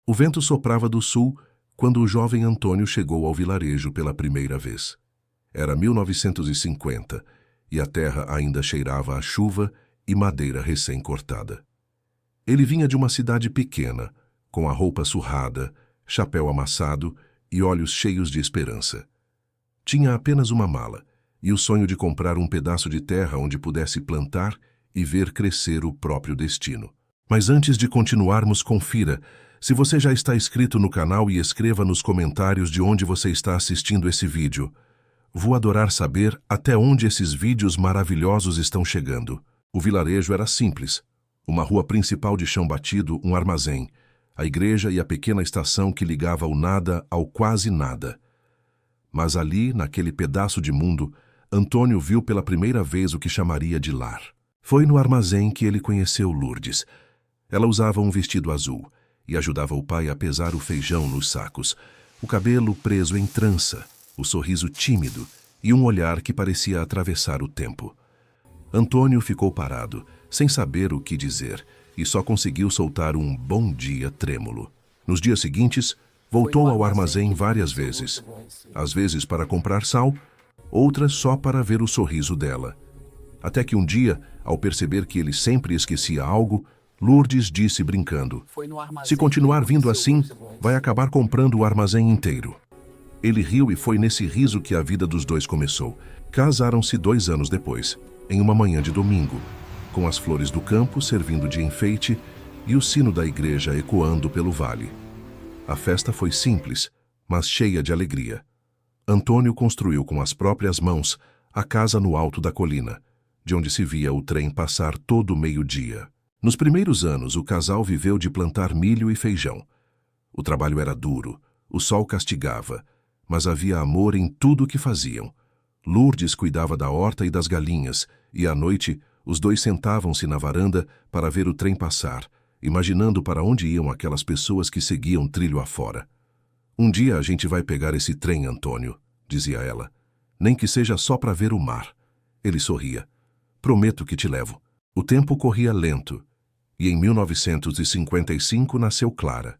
O vento soprava do sul quando o jovem Antônio chegou ao vilarejo pela primeira vez. Era 1950 e a terra ainda cheirava a chuva e madeira recém-cortada. Ele vinha de uma cidade pequena, com a roupa surrada, chapéu amassado e olhos cheios de esperança. Tinha apenas uma mala e o sonho de comprar um pedaço de terra onde pudesse plantar e ver crescer o próprio destino. Mas antes de continuarmos, confira se você já está inscrito no canal e escreva nos comentários de onde você está assistindo esse vídeo. Vou adorar saber até onde esses vídeos maravilhosos estão chegando. O vilarejo era simples. Uma rua principal de chão batido, um armazém, a igreja e a pequena estação que ligava o nada ao quase nada. Mas ali, naquele pedaço de mundo, Antônio viu pela primeira vez o que chamaria de lar. Foi no armazém que ele conheceu Lourdes. Ela usava um vestido azul e ajudava o pai a pesar o feijão nos sacos, o cabelo preso em trança, o sorriso tímido e um olhar que parecia atravessar o tempo. Antônio ficou parado, sem saber o que dizer, e só conseguiu soltar um bom dia trêmulo. Nos dias seguintes, voltou ao armazém várias vezes, às vezes para comprar sal, outras só para ver o sorriso dela. Até que um dia, ao perceber que ele sempre esquecia algo, Lourdes disse brincando: "Se continuar vindo assim, vai acabar comprando o armazém inteiro." Ele riu e foi nesse riso que a vida dos dois começou. Casaram-se 2 anos depois, em uma manhã de domingo, com as flores do campo servindo de enfeite e o sino da igreja ecoando pelo vale. A festa foi simples, mas cheia de alegria. Antônio construiu com as próprias mãos a casa no alto da colina, de onde se via o trem passar todo meio-dia. Nos primeiros anos, o casal viveu de plantar milho e feijão. O trabalho era duro, o sol castigava, mas havia amor em tudo o que faziam. Lourdes cuidava da horta e das galinhas, e à noite os dois sentavam-se na varanda para ver o trem passar, imaginando para onde iam aquelas pessoas que seguiam trilho afora. "Um dia a gente vai pegar esse trem, Antônio", dizia ela. "Nem que seja só para ver o mar." Ele sorria. "Prometo que te levo." O tempo corria lento, e em 1955 nasceu Clara.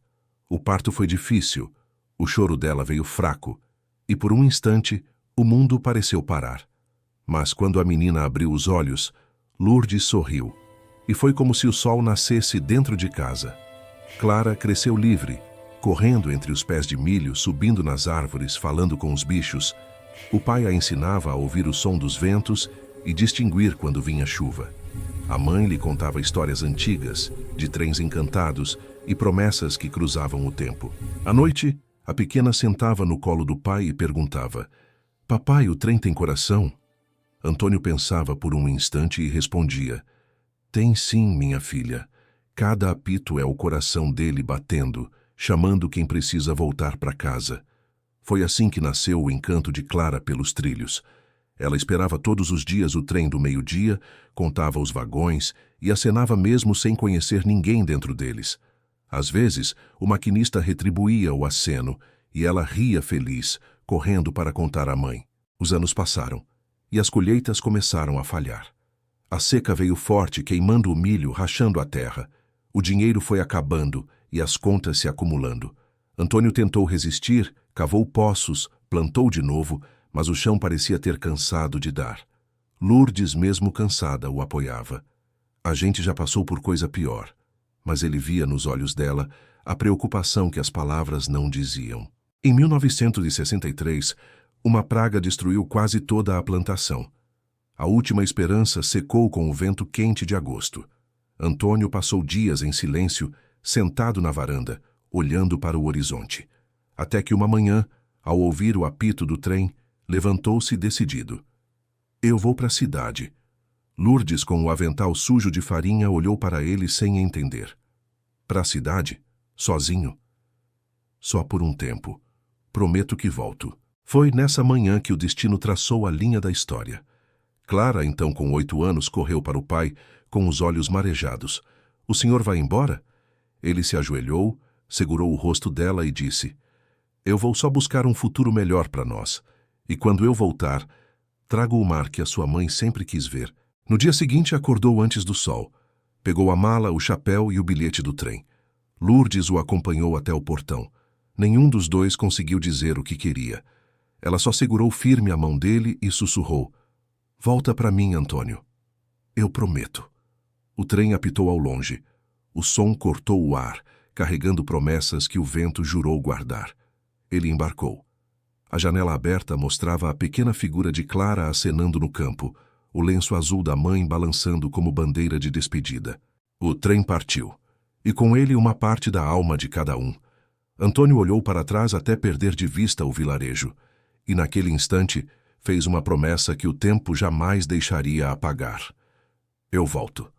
O parto foi difícil, o choro dela veio fraco, e por um instante o mundo pareceu parar. Mas quando a menina abriu os olhos, Lourdes sorriu, e foi como se o sol nascesse dentro de casa. Clara cresceu livre, correndo entre os pés de milho, subindo nas árvores, falando com os bichos. O pai a ensinava a ouvir o som dos ventos e distinguir quando vinha chuva. A mãe lhe contava histórias antigas, de trens encantados e promessas que cruzavam o tempo. À noite, a pequena sentava no colo do pai e perguntava: "Papai, o trem tem coração?" Antônio pensava por um instante e respondia: "Tem sim, minha filha. Cada apito é o coração dele batendo, chamando quem precisa voltar para casa." Foi assim que nasceu o encanto de Clara pelos trilhos. Ela esperava todos os dias o trem do meio-dia, contava os vagões e acenava mesmo sem conhecer ninguém dentro deles. Às vezes, o maquinista retribuía o aceno e ela ria feliz, correndo para contar à mãe. Os anos passaram e as colheitas começaram a falhar. A seca veio forte, queimando o milho, rachando a terra. O dinheiro foi acabando e as contas se acumulando. Antônio tentou resistir, cavou poços, plantou de novo, mas o chão parecia ter cansado de dar. Lourdes, mesmo cansada, o apoiava. A gente já passou por coisa pior, mas ele via nos olhos dela a preocupação que as palavras não diziam. Em 1963, uma praga destruiu quase toda a plantação. A última esperança secou com o vento quente de agosto. Antônio passou dias em silêncio, sentado na varanda, olhando para o horizonte. Até que uma manhã, ao ouvir o apito do trem, levantou-se decidido. "Eu vou para a cidade." Lourdes, com o avental sujo de farinha, olhou para ele sem entender. "Para a cidade? Sozinho?" "Só por um tempo. Prometo que volto." Foi nessa manhã que o destino traçou a linha da história. Clara, então com 8 anos, correu para o pai, com os olhos marejados. "O senhor vai embora?" Ele se ajoelhou, segurou o rosto dela e disse: "Eu vou só buscar um futuro melhor para nós. E quando eu voltar, trago o mar que a sua mãe sempre quis ver." No dia seguinte, acordou antes do sol. Pegou a mala, o chapéu e o bilhete do trem. Lourdes o acompanhou até o portão. Nenhum dos dois conseguiu dizer o que queria. Ela só segurou firme a mão dele e sussurrou: "Volta para mim, Antônio." "Eu prometo." O trem apitou ao longe. O som cortou o ar, carregando promessas que o vento jurou guardar. Ele embarcou. A janela aberta mostrava a pequena figura de Clara acenando no campo, o lenço azul da mãe balançando como bandeira de despedida. O trem partiu, e com ele uma parte da alma de cada um. Antônio olhou para trás até perder de vista o vilarejo, e naquele instante fez uma promessa que o tempo jamais deixaria apagar. "Eu volto,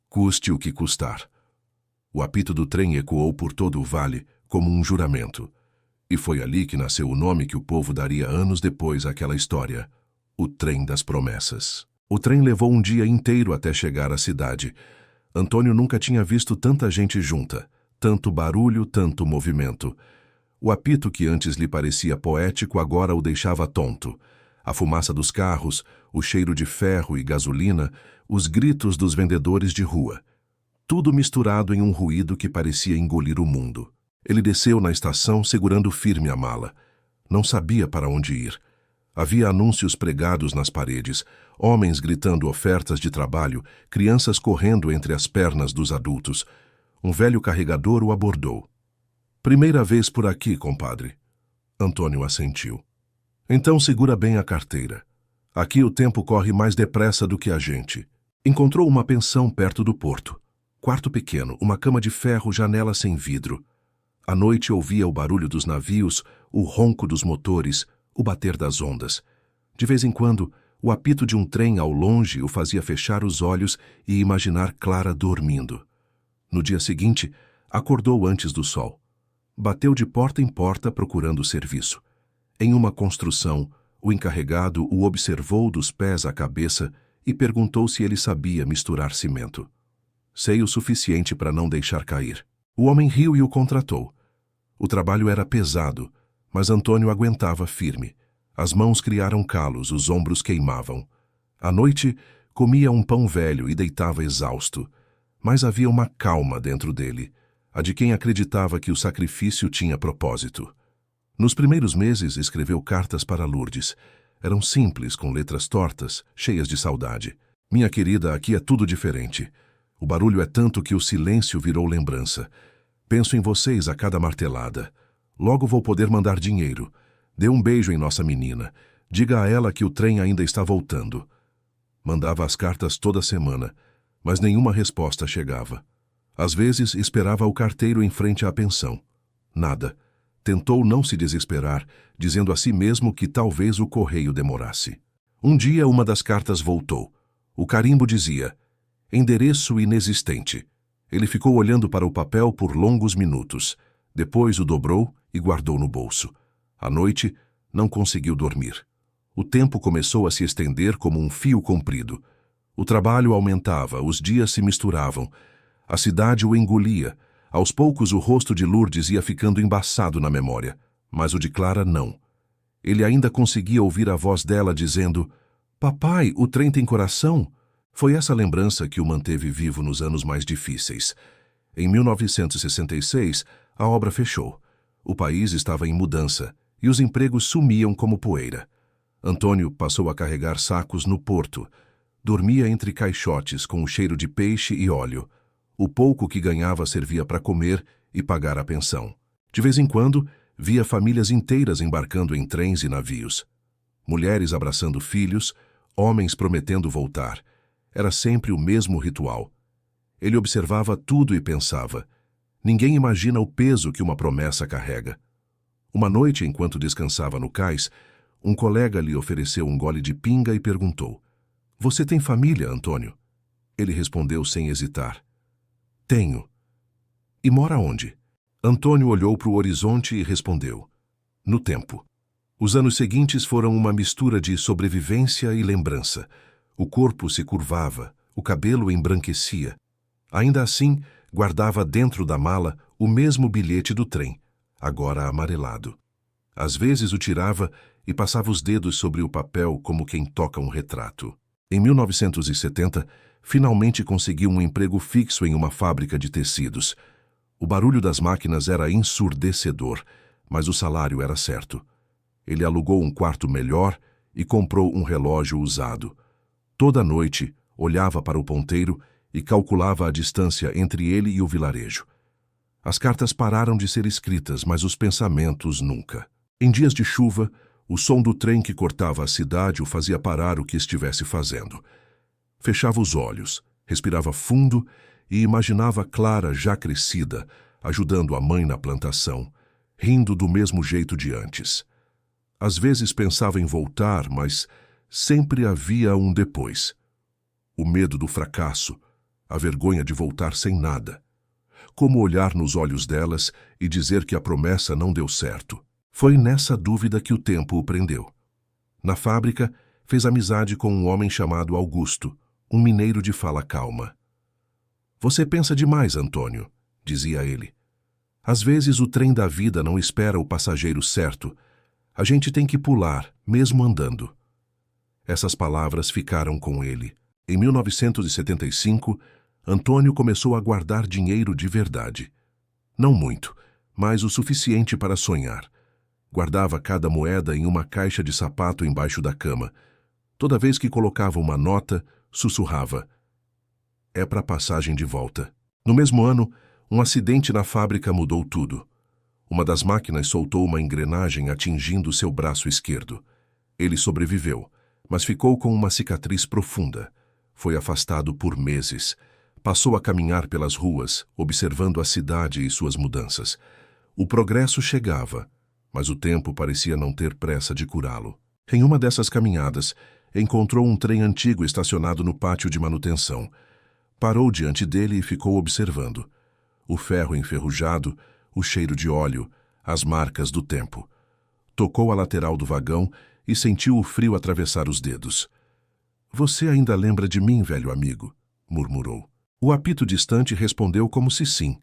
custe o que custar." O apito do trem ecoou por todo o vale, como um juramento. E foi ali que nasceu o nome que o povo daria anos depois àquela história: o Trem das Promessas. O trem levou um dia inteiro até chegar à cidade. Antônio nunca tinha visto tanta gente junta, tanto barulho, tanto movimento. O apito que antes lhe parecia poético agora o deixava tonto. A fumaça dos carros, o cheiro de ferro e gasolina, os gritos dos vendedores de rua. Tudo misturado em um ruído que parecia engolir o mundo. Ele desceu na estação segurando firme a mala. Não sabia para onde ir. Havia anúncios pregados nas paredes, homens gritando ofertas de trabalho, crianças correndo entre as pernas dos adultos. Um velho carregador o abordou. "Primeira vez por aqui, compadre." Antônio assentiu. "Então segura bem a carteira. Aqui o tempo corre mais depressa do que a gente." Encontrou uma pensão perto do porto. Quarto pequeno, uma cama de ferro, janela sem vidro. À noite ouvia o barulho dos navios, o ronco dos motores, o bater das ondas. De vez em quando, o apito de um trem ao longe o fazia fechar os olhos e imaginar Clara dormindo. No dia seguinte, acordou antes do sol. Bateu de porta em porta procurando serviço. Em uma construção, o encarregado o observou dos pés à cabeça e perguntou se ele sabia misturar cimento. "Sei o suficiente para não deixar cair." O homem riu e o contratou. O trabalho era pesado, mas Antônio aguentava firme. As mãos criaram calos, os ombros queimavam. À noite, comia um pão velho e deitava exausto. Mas havia uma calma dentro dele, a de quem acreditava que o sacrifício tinha propósito. Nos primeiros meses, escreveu cartas para Lourdes. Eram simples, com letras tortas, cheias de saudade. "Minha querida, aqui é tudo diferente. O barulho é tanto que o silêncio virou lembrança. Penso em vocês a cada martelada. Logo vou poder mandar dinheiro. Dê um beijo em nossa menina. Diga a ela que o trem ainda está voltando." Mandava as cartas toda semana, mas nenhuma resposta chegava. Às vezes esperava o carteiro em frente à pensão. Nada. Tentou não se desesperar, dizendo a si mesmo que talvez o correio demorasse. Um dia uma das cartas voltou. O carimbo dizia: "Endereço inexistente." Ele ficou olhando para o papel por longos minutos. Depois o dobrou e guardou no bolso. À noite, não conseguiu dormir. O tempo começou a se estender como um fio comprido. O trabalho aumentava, os dias se misturavam. A cidade o engolia. Aos poucos o rosto de Lourdes ia ficando embaçado na memória, mas o de Clara não. Ele ainda conseguia ouvir a voz dela dizendo: "Papai, o trem tem coração?" Foi essa lembrança que o manteve vivo nos anos mais difíceis. Em 1966, a obra fechou. O país estava em mudança e os empregos sumiam como poeira. Antônio passou a carregar sacos no porto. Dormia entre caixotes com o cheiro de peixe e óleo. O pouco que ganhava servia para comer e pagar a pensão. De vez em quando, via famílias inteiras embarcando em trens e navios. Mulheres abraçando filhos, homens prometendo voltar. Era sempre o mesmo ritual. Ele observava tudo e pensava: ninguém imagina o peso que uma promessa carrega. Uma noite, enquanto descansava no cais, um colega lhe ofereceu um gole de pinga e perguntou: "Você tem família, Antônio?" Ele respondeu sem hesitar: "Tenho." "E mora onde?" Antônio olhou para o horizonte e respondeu: "No tempo." Os anos seguintes foram uma mistura de sobrevivência e lembrança. O corpo se curvava, o cabelo embranquecia. Ainda assim, guardava dentro da mala o mesmo bilhete do trem, agora amarelado. Às vezes o tirava e passava os dedos sobre o papel como quem toca um retrato. Em 1970, finalmente conseguiu um emprego fixo em uma fábrica de tecidos. O barulho das máquinas era ensurdecedor, mas o salário era certo. Ele alugou um quarto melhor e comprou um relógio usado. Toda noite, olhava para o ponteiro e calculava a distância entre ele e o vilarejo. As cartas pararam de ser escritas, mas os pensamentos nunca. Em dias de chuva, o som do trem que cortava a cidade o fazia parar o que estivesse fazendo. Fechava os olhos, respirava fundo e imaginava Clara já crescida, ajudando a mãe na plantação, rindo do mesmo jeito de antes. Às vezes pensava em voltar, mas sempre havia um depois. O medo do fracasso, a vergonha de voltar sem nada. Como olhar nos olhos delas e dizer que a promessa não deu certo? Foi nessa dúvida que o tempo o prendeu. Na fábrica, fez amizade com um homem chamado Augusto, um mineiro de fala calma. "Você pensa demais, Antônio", dizia ele. "Às vezes o trem da vida não espera o passageiro certo. A gente tem que pular, mesmo andando." Essas palavras ficaram com ele. Em 1975, Antônio começou a guardar dinheiro de verdade. Não muito, mas o suficiente para sonhar. Guardava cada moeda em uma caixa de sapato embaixo da cama. Toda vez que colocava uma nota, sussurrava: "É para passagem de volta." No mesmo ano, um acidente na fábrica mudou tudo. Uma das máquinas soltou uma engrenagem atingindo seu braço esquerdo. Ele sobreviveu, mas ficou com uma cicatriz profunda. Foi afastado por meses. Passou a caminhar pelas ruas, observando a cidade e suas mudanças. O progresso chegava, mas o tempo parecia não ter pressa de curá-lo. Em uma dessas caminhadas, encontrou um trem antigo estacionado no pátio de manutenção. Parou diante dele e ficou observando. O ferro enferrujado, o cheiro de óleo, as marcas do tempo. Tocou a lateral do vagão e sentiu o frio atravessar os dedos. "Você ainda lembra de mim, velho amigo?", murmurou. O apito distante respondeu como se sim.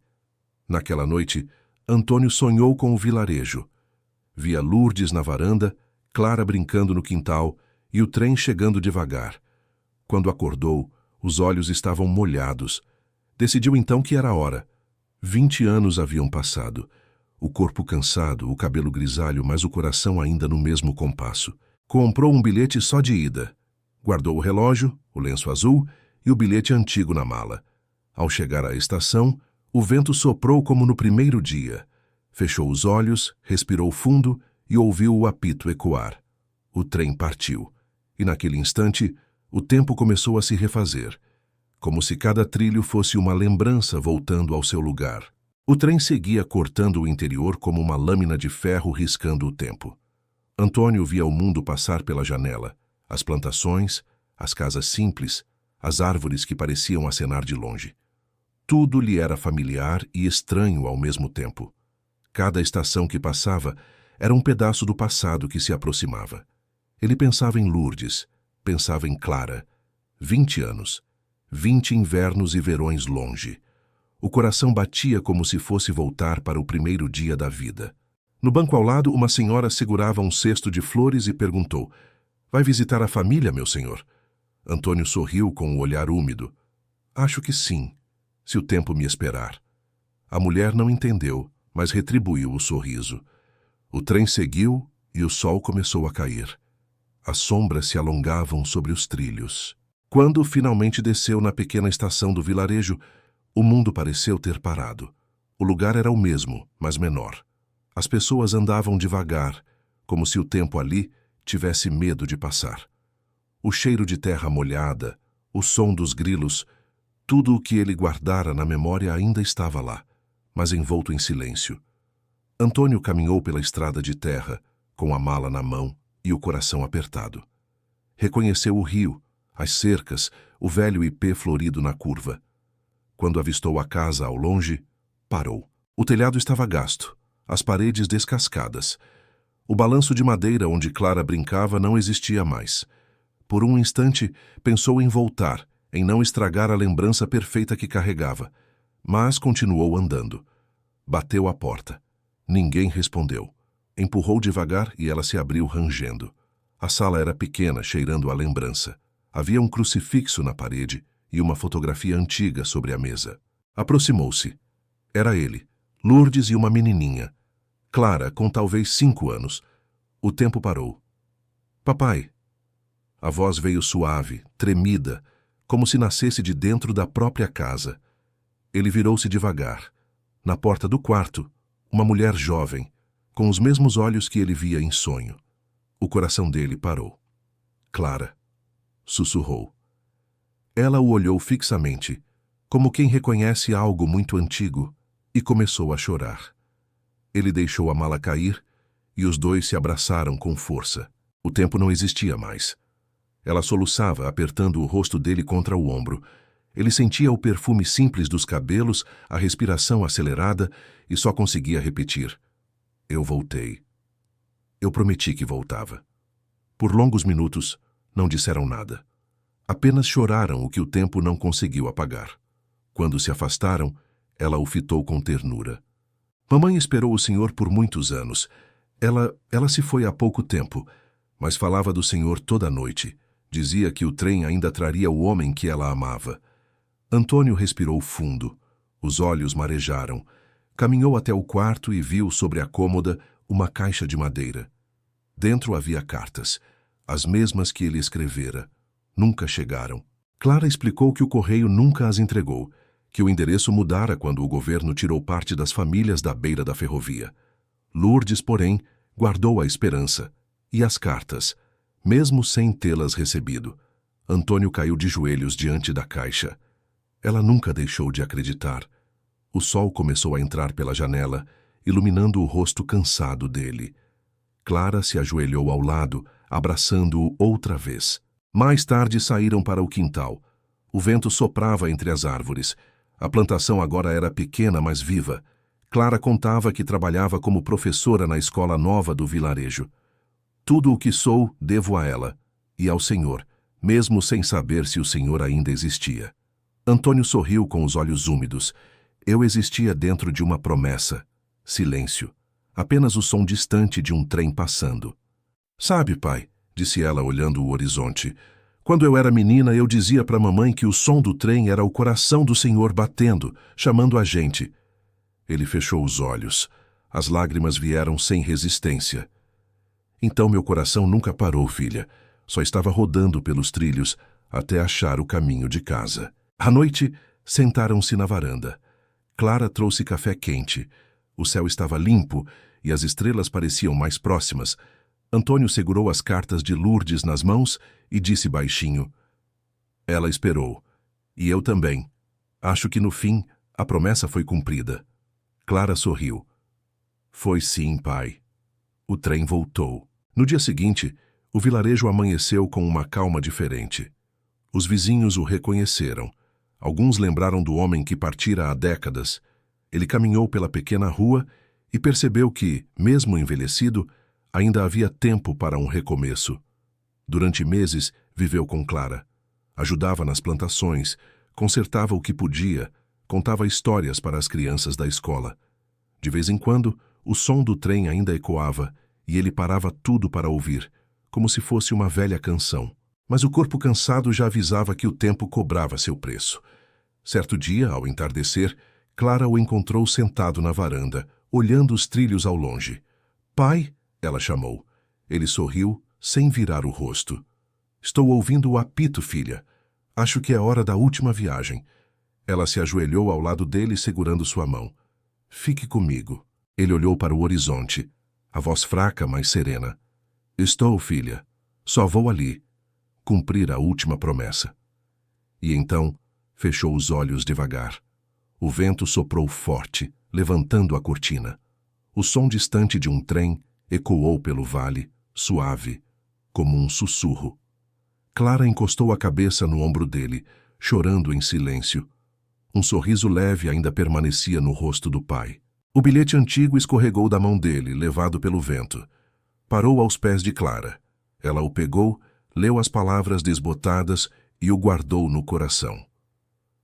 Naquela noite, Antônio sonhou com o vilarejo. Via Lourdes na varanda, Clara brincando no quintal e o trem chegando devagar. Quando acordou, os olhos estavam molhados. Decidiu então que era hora. 20 anos haviam passado. O corpo cansado, o cabelo grisalho, mas o coração ainda no mesmo compasso. Comprou um bilhete só de ida. Guardou o relógio, o lenço azul e o bilhete antigo na mala. Ao chegar à estação, o vento soprou como no primeiro dia. Fechou os olhos, respirou fundo e ouviu o apito ecoar. O trem partiu. E naquele instante, o tempo começou a se refazer, como se cada trilho fosse uma lembrança voltando ao seu lugar. O trem seguia cortando o interior como uma lâmina de ferro riscando o tempo. Antônio via o mundo passar pela janela, as plantações, as casas simples, as árvores que pareciam acenar de longe. Tudo lhe era familiar e estranho ao mesmo tempo. Cada estação que passava era um pedaço do passado que se aproximava. Ele pensava em Lourdes, pensava em Clara. 20 anos, 20 invernos e verões longe. O coração batia como se fosse voltar para o primeiro dia da vida. No banco ao lado, uma senhora segurava um cesto de flores e perguntou: "Vai visitar a família, meu senhor?" Antônio sorriu com o olhar úmido. "Acho que sim, se o tempo me esperar." A mulher não entendeu, mas retribuiu o sorriso. O trem seguiu e o sol começou a cair. As sombras se alongavam sobre os trilhos. Quando finalmente desceu na pequena estação do vilarejo, o mundo pareceu ter parado. O lugar era o mesmo, mas menor. As pessoas andavam devagar, como se o tempo ali tivesse medo de passar. O cheiro de terra molhada, o som dos grilos, tudo o que ele guardara na memória ainda estava lá, mas envolto em silêncio. Antônio caminhou pela estrada de terra, com a mala na mão e o coração apertado. Reconheceu o rio, as cercas, o velho ipê florido na curva. Quando avistou a casa ao longe, parou. O telhado estava gasto, as paredes descascadas. O balanço de madeira onde Clara brincava não existia mais. Por um instante, pensou em voltar, em não estragar a lembrança perfeita que carregava, mas continuou andando. Bateu à porta. Ninguém respondeu. Empurrou devagar e ela se abriu rangendo. A sala era pequena, cheirando a lembrança. Havia um crucifixo na parede e uma fotografia antiga sobre a mesa. Aproximou-se. Era ele, Lourdes e uma menininha. Clara, com talvez 5 anos. O tempo parou. Papai. A voz veio suave, tremida, como se nascesse de dentro da própria casa. Ele virou-se devagar. Na porta do quarto, uma mulher jovem, com os mesmos olhos que ele via em sonho. O coração dele parou. Clara, sussurrou. Ela o olhou fixamente, como quem reconhece algo muito antigo, e começou a chorar. Ele deixou a mala cair e os dois se abraçaram com força. O tempo não existia mais. Ela soluçava, apertando o rosto dele contra o ombro. Ele sentia o perfume simples dos cabelos, a respiração acelerada, e só conseguia repetir: eu voltei. Eu prometi que voltava. Por longos minutos, não disseram nada. Apenas choraram o que o tempo não conseguiu apagar. Quando se afastaram, ela o fitou com ternura. Mamãe esperou o senhor por muitos anos. Ela se foi há pouco tempo, mas falava do senhor toda noite. Dizia que o trem ainda traria o homem que ela amava. Antônio respirou fundo. Os olhos marejaram. Caminhou até o quarto e viu sobre a cômoda uma caixa de madeira. Dentro havia cartas, as mesmas que ele escrevera. Nunca chegaram. Clara explicou que o correio nunca as entregou, que o endereço mudara quando o governo tirou parte das famílias da beira da ferrovia. Lourdes, porém, guardou a esperança. E as cartas, mesmo sem tê-las recebido. Antônio caiu de joelhos diante da caixa. Ela nunca deixou de acreditar. O sol começou a entrar pela janela, iluminando o rosto cansado dele. Clara se ajoelhou ao lado, abraçando-o outra vez. Mais tarde saíram para o quintal. O vento soprava entre as árvores. A plantação agora era pequena, mas viva. Clara contava que trabalhava como professora na escola nova do vilarejo. Tudo o que sou, devo a ela e ao Senhor, mesmo sem saber se o Senhor ainda existia. Antônio sorriu com os olhos úmidos. Eu existia dentro de uma promessa. Silêncio. Apenas o som distante de um trem passando. Sabe, pai, disse ela olhando o horizonte, quando eu era menina eu dizia para a mamãe que o som do trem era o coração do Senhor batendo, chamando a gente. Ele fechou os olhos. As lágrimas vieram sem resistência. Então meu coração nunca parou, filha. Só estava rodando pelos trilhos até achar o caminho de casa. À noite, sentaram-se na varanda. Clara trouxe café quente. O céu estava limpo e as estrelas pareciam mais próximas. Antônio segurou as cartas de Lourdes nas mãos e disse baixinho: ela esperou. E eu também. Acho que no fim a promessa foi cumprida. Clara sorriu. Foi sim, pai. O trem voltou. No dia seguinte, o vilarejo amanheceu com uma calma diferente. Os vizinhos o reconheceram. Alguns lembraram do homem que partira há décadas. Ele caminhou pela pequena rua e percebeu que, mesmo envelhecido, ainda havia tempo para um recomeço. Durante meses, viveu com Clara. Ajudava nas plantações, consertava o que podia, contava histórias para as crianças da escola. De vez em quando, o som do trem ainda ecoava e ele parava tudo para ouvir, como se fosse uma velha canção. Mas o corpo cansado já avisava que o tempo cobrava seu preço. Certo dia, ao entardecer, Clara o encontrou sentado na varanda, olhando os trilhos ao longe. Pai, ela chamou. Ele sorriu, sem virar o rosto. Estou ouvindo o apito, filha. Acho que é hora da última viagem. Ela se ajoelhou ao lado dele, segurando sua mão. Fique comigo. Ele olhou para o horizonte, a voz fraca, mas serena. Estou, filha. Só vou ali. Cumprir a última promessa. E então, fechou os olhos devagar. O vento soprou forte, levantando a cortina. O som distante de um trem ecoou pelo vale, suave, como um sussurro. Clara encostou a cabeça no ombro dele, chorando em silêncio. Um sorriso leve ainda permanecia no rosto do pai. O bilhete antigo escorregou da mão dele, levado pelo vento. Parou aos pés de Clara. Ela o pegou, leu as palavras desbotadas e o guardou no coração.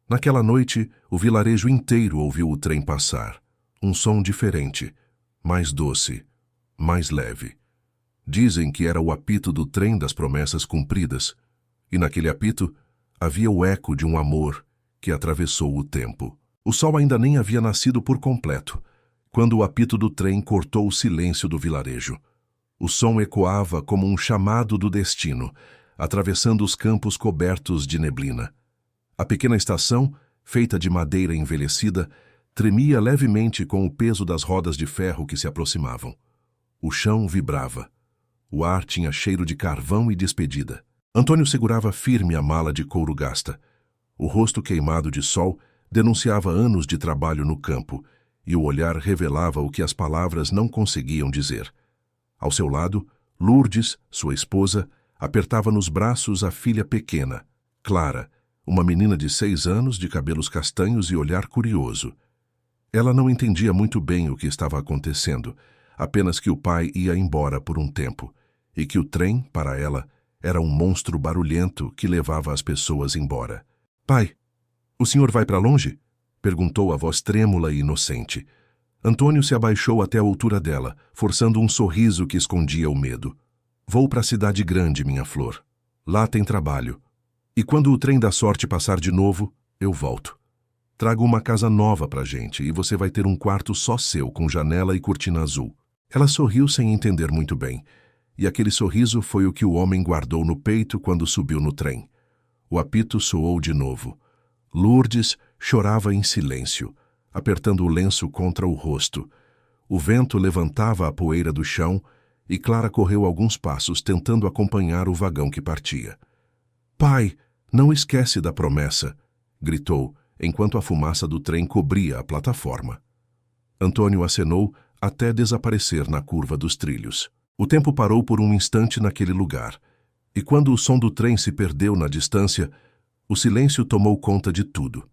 Naquela noite, o vilarejo inteiro ouviu o trem passar. Um som diferente, mais doce, mais leve. Dizem que era o apito do trem das promessas cumpridas, e naquele apito havia o eco de um amor que atravessou o tempo. O sol ainda nem havia nascido por completo, quando o apito do trem cortou o silêncio do vilarejo. O som ecoava como um chamado do destino, atravessando os campos cobertos de neblina. A pequena estação, feita de madeira envelhecida, tremia levemente com o peso das rodas de ferro que se aproximavam. O chão vibrava. O ar tinha cheiro de carvão e despedida. Antônio segurava firme a mala de couro gasta. O rosto queimado de sol denunciava anos de trabalho no campo, e o olhar revelava o que as palavras não conseguiam dizer. Ao seu lado, Lourdes, sua esposa, apertava nos braços a filha pequena, Clara, uma menina de 6 anos, de cabelos castanhos e olhar curioso. Ela não entendia muito bem o que estava acontecendo, apenas que o pai ia embora por um tempo, e que o trem, para ela, era um monstro barulhento que levava as pessoas embora. "Pai, o senhor vai para longe?" perguntou a voz trêmula e inocente. Antônio se abaixou até a altura dela, forçando um sorriso que escondia o medo. "Vou para a cidade grande, minha flor. Lá tem trabalho. E quando o trem da sorte passar de novo, eu volto. Trago uma casa nova pra gente e você vai ter um quarto só seu, com janela e cortina azul." Ela sorriu sem entender muito bem, e aquele sorriso foi o que o homem guardou no peito quando subiu no trem. O apito soou de novo. Lourdes chorava em silêncio, apertando o lenço contra o rosto. O vento levantava a poeira do chão e Clara correu alguns passos tentando acompanhar o vagão que partia. "Pai, não esquece da promessa!" gritou, enquanto a fumaça do trem cobria a plataforma. Antônio acenou até desaparecer na curva dos trilhos. O tempo parou por um instante naquele lugar, e quando o som do trem se perdeu na distância, o silêncio tomou conta de tudo.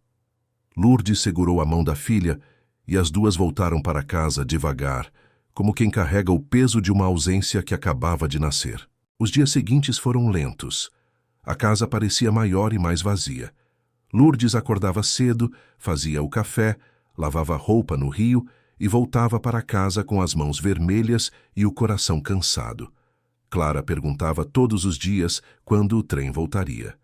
Lourdes segurou a mão da filha e as duas voltaram para casa devagar, como quem carrega o peso de uma ausência que acabava de nascer. Os dias seguintes foram lentos. A casa parecia maior e mais vazia. Lourdes acordava cedo, fazia o café, lavava roupa no rio e voltava para casa com as mãos vermelhas e o coração cansado. Clara perguntava todos os dias quando o trem voltaria.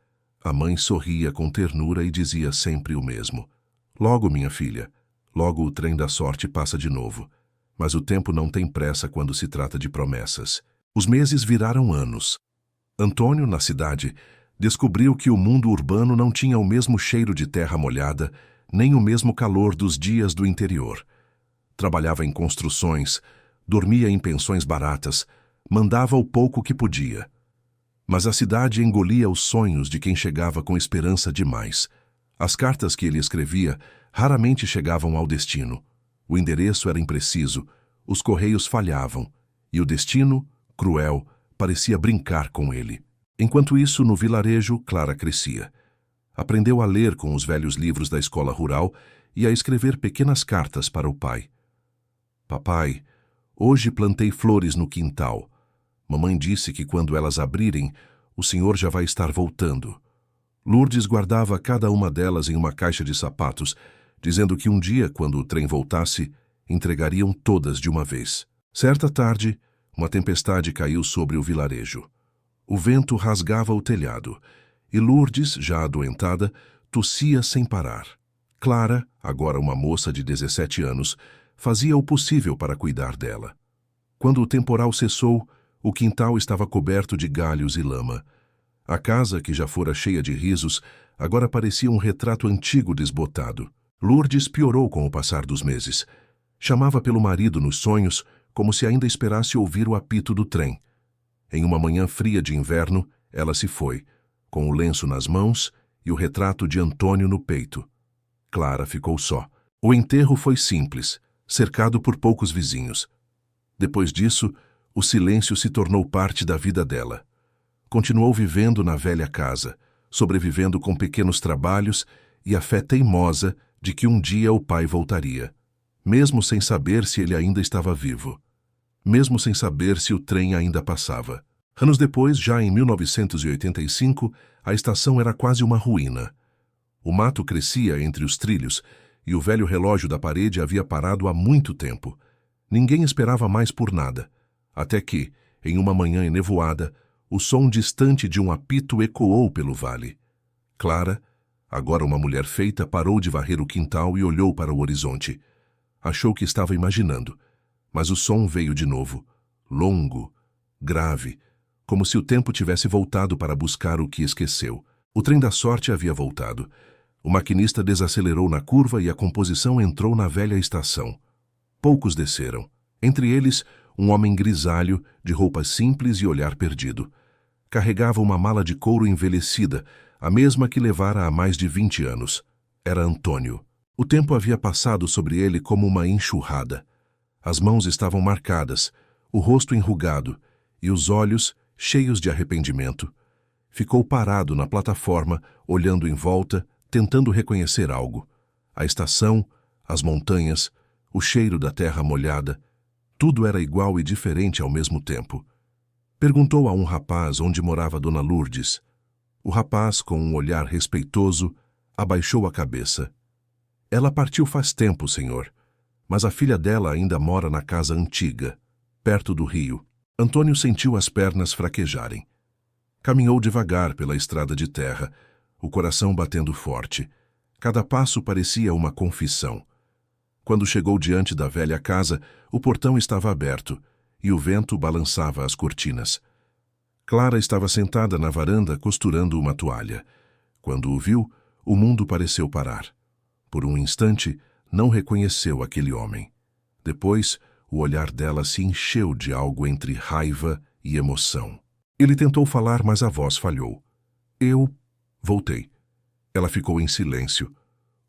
A mãe sorria com ternura e dizia sempre o mesmo: "Logo, minha filha, logo o trem da sorte passa de novo." Mas o tempo não tem pressa quando se trata de promessas. Os meses viraram anos. Antônio, na cidade, descobriu que o mundo urbano não tinha o mesmo cheiro de terra molhada, nem o mesmo calor dos dias do interior. Trabalhava em construções, dormia em pensões baratas, mandava o pouco que podia. Mas a cidade engolia os sonhos de quem chegava com esperança demais. As cartas que ele escrevia raramente chegavam ao destino. O endereço era impreciso, os correios falhavam, e o destino, cruel, parecia brincar com ele. Enquanto isso, no vilarejo, Clara crescia. Aprendeu a ler com os velhos livros da escola rural e a escrever pequenas cartas para o pai. "Papai, hoje plantei flores no quintal. Mamãe disse que quando elas abrirem, o senhor já vai estar voltando." Lourdes guardava cada uma delas em uma caixa de sapatos, dizendo que um dia, quando o trem voltasse, entregariam todas de uma vez. Certa tarde, uma tempestade caiu sobre o vilarejo. O vento rasgava o telhado, e Lourdes, já adoentada, tossia sem parar. Clara, agora uma moça de 17 anos, fazia o possível para cuidar dela. Quando o temporal cessou, o quintal estava coberto de galhos e lama. A casa, que já fora cheia de risos, agora parecia um retrato antigo desbotado. Lourdes piorou com o passar dos meses. Chamava pelo marido nos sonhos, como se ainda esperasse ouvir o apito do trem. Em uma manhã fria de inverno, ela se foi, com o lenço nas mãos e o retrato de Antônio no peito. Clara ficou só. O enterro foi simples, cercado por poucos vizinhos. Depois disso, o silêncio se tornou parte da vida dela. Continuou vivendo na velha casa, sobrevivendo com pequenos trabalhos e a fé teimosa de que um dia o pai voltaria, mesmo sem saber se ele ainda estava vivo, mesmo sem saber se o trem ainda passava. Anos depois, já em 1985, a estação era quase uma ruína. O mato crescia entre os trilhos e o velho relógio da parede havia parado há muito tempo. Ninguém esperava mais por nada, até que, em uma manhã enevoada, o som distante de um apito ecoou pelo vale. Clara, Agora uma mulher feita parou de varrer o quintal e olhou para o horizonte. Achou que estava imaginando, mas o som veio de novo, longo, grave, como se o tempo tivesse voltado para buscar o que esqueceu. O trem da sorte havia voltado. O maquinista desacelerou na curva e a composição entrou na velha estação. Poucos desceram. Entre eles, um homem grisalho, de roupas simples e olhar perdido. Carregava uma mala de couro envelhecida, a mesma que levara há mais de 20 anos. Era Antônio. O tempo havia passado sobre ele como uma enxurrada. As mãos estavam marcadas, o rosto enrugado e os olhos cheios de arrependimento. Ficou parado na plataforma, olhando em volta, tentando reconhecer algo. A estação, as montanhas, o cheiro da terra molhada, tudo era igual e diferente ao mesmo tempo. Perguntou a um rapaz onde morava Dona Lourdes. O rapaz, com um olhar respeitoso, abaixou a cabeça. Ela partiu faz tempo, senhor, mas a filha dela ainda mora na casa antiga, perto do rio. Antônio sentiu as pernas fraquejarem. Caminhou devagar pela estrada de terra, o coração batendo forte. Cada passo parecia uma confissão. Quando chegou diante da velha casa, o portão estava aberto e o vento balançava as cortinas. Clara estava sentada na varanda costurando uma toalha. Quando o viu, o mundo pareceu parar. Por um instante, não reconheceu aquele homem. Depois, o olhar dela se encheu de algo entre raiva e emoção. Ele tentou falar, mas a voz falhou. Voltei. Ela ficou em silêncio.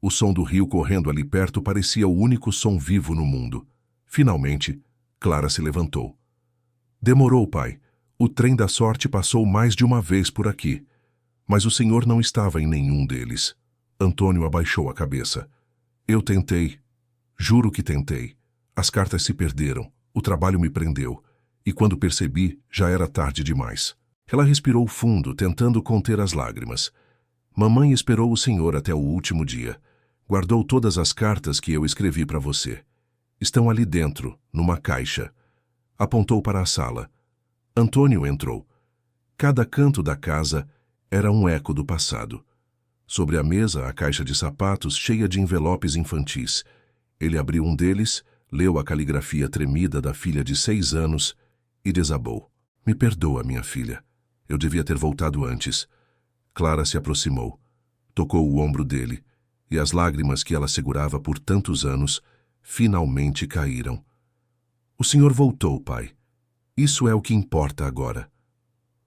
O som do rio correndo ali perto parecia o único som vivo no mundo. Finalmente, Clara se levantou. Demorou, pai. O trem da sorte passou mais de uma vez por aqui. Mas o senhor não estava em nenhum deles. Antônio abaixou a cabeça. Eu tentei. Juro que tentei. As cartas se perderam. O trabalho me prendeu. E quando percebi, já era tarde demais. Ela respirou fundo, tentando conter as lágrimas. Mamãe esperou o senhor até o último dia. Guardou todas as cartas que eu escrevi para você. Estão ali dentro, numa caixa. Apontou para a sala. Antônio entrou. Cada canto da casa era um eco do passado. Sobre a mesa, a caixa de sapatos cheia de envelopes infantis. Ele abriu um deles, leu a caligrafia tremida da filha de 6 anos e desabou. Me perdoa, minha filha. Eu devia ter voltado antes. Clara se aproximou. Tocou o ombro dele, e as lágrimas que ela segurava por tantos anos finalmente caíram. O senhor voltou, pai. Isso é o que importa agora.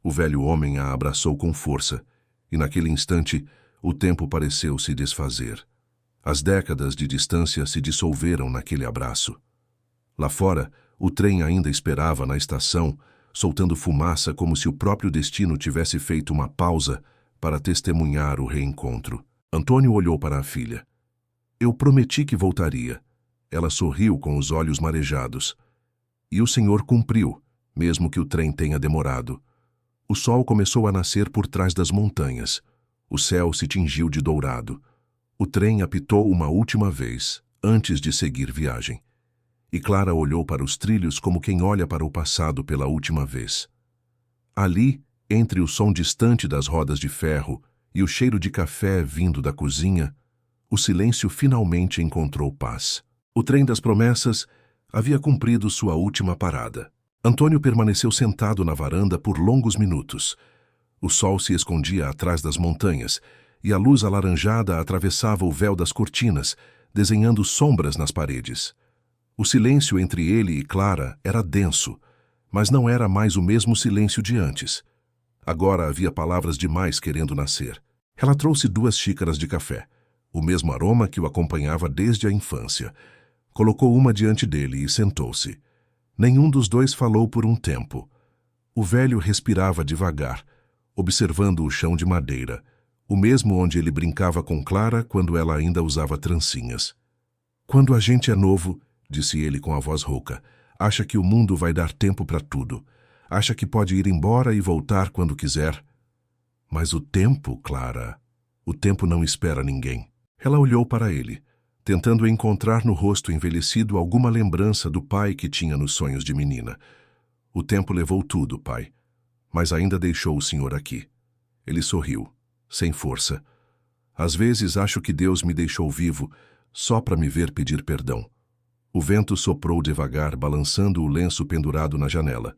O velho homem a abraçou com força, e naquele instante o tempo pareceu se desfazer. As décadas de distância se dissolveram naquele abraço. Lá fora, o trem ainda esperava na estação, soltando fumaça como se o próprio destino tivesse feito uma pausa para testemunhar o reencontro. Antônio olhou para a filha. Eu prometi que voltaria. Ela sorriu com os olhos marejados. E o senhor cumpriu, mesmo que o trem tenha demorado. O sol começou a nascer por trás das montanhas. O céu se tingiu de dourado. O trem apitou uma última vez, antes de seguir viagem. E Clara olhou para os trilhos como quem olha para o passado pela última vez. Ali, entre o som distante das rodas de ferro e o cheiro de café vindo da cozinha, o silêncio finalmente encontrou paz. O trem das promessas havia cumprido sua última parada. Antônio permaneceu sentado na varanda por longos minutos. O sol se escondia atrás das montanhas e a luz alaranjada atravessava o véu das cortinas, desenhando sombras nas paredes. O silêncio entre ele e Clara era denso, mas não era mais o mesmo silêncio de antes. Agora havia palavras demais querendo nascer. Ela trouxe 2 xícaras de café, o mesmo aroma que o acompanhava desde a infância. Colocou uma diante dele e sentou-se. Nenhum dos dois falou por um tempo. O velho respirava devagar, observando o chão de madeira, o mesmo onde ele brincava com Clara quando ela ainda usava trancinhas. Quando a gente é novo, disse ele com a voz rouca, acha que o mundo vai dar tempo para tudo. Acha que pode ir embora e voltar quando quiser. Mas o tempo, Clara, o tempo não espera ninguém. Ela olhou para ele, tentando encontrar no rosto envelhecido alguma lembrança do pai que tinha nos sonhos de menina. O tempo levou tudo, pai, mas ainda deixou o senhor aqui. Ele sorriu, sem força. Às vezes acho que Deus me deixou vivo só para me ver pedir perdão. O vento soprou devagar, balançando o lenço pendurado na janela.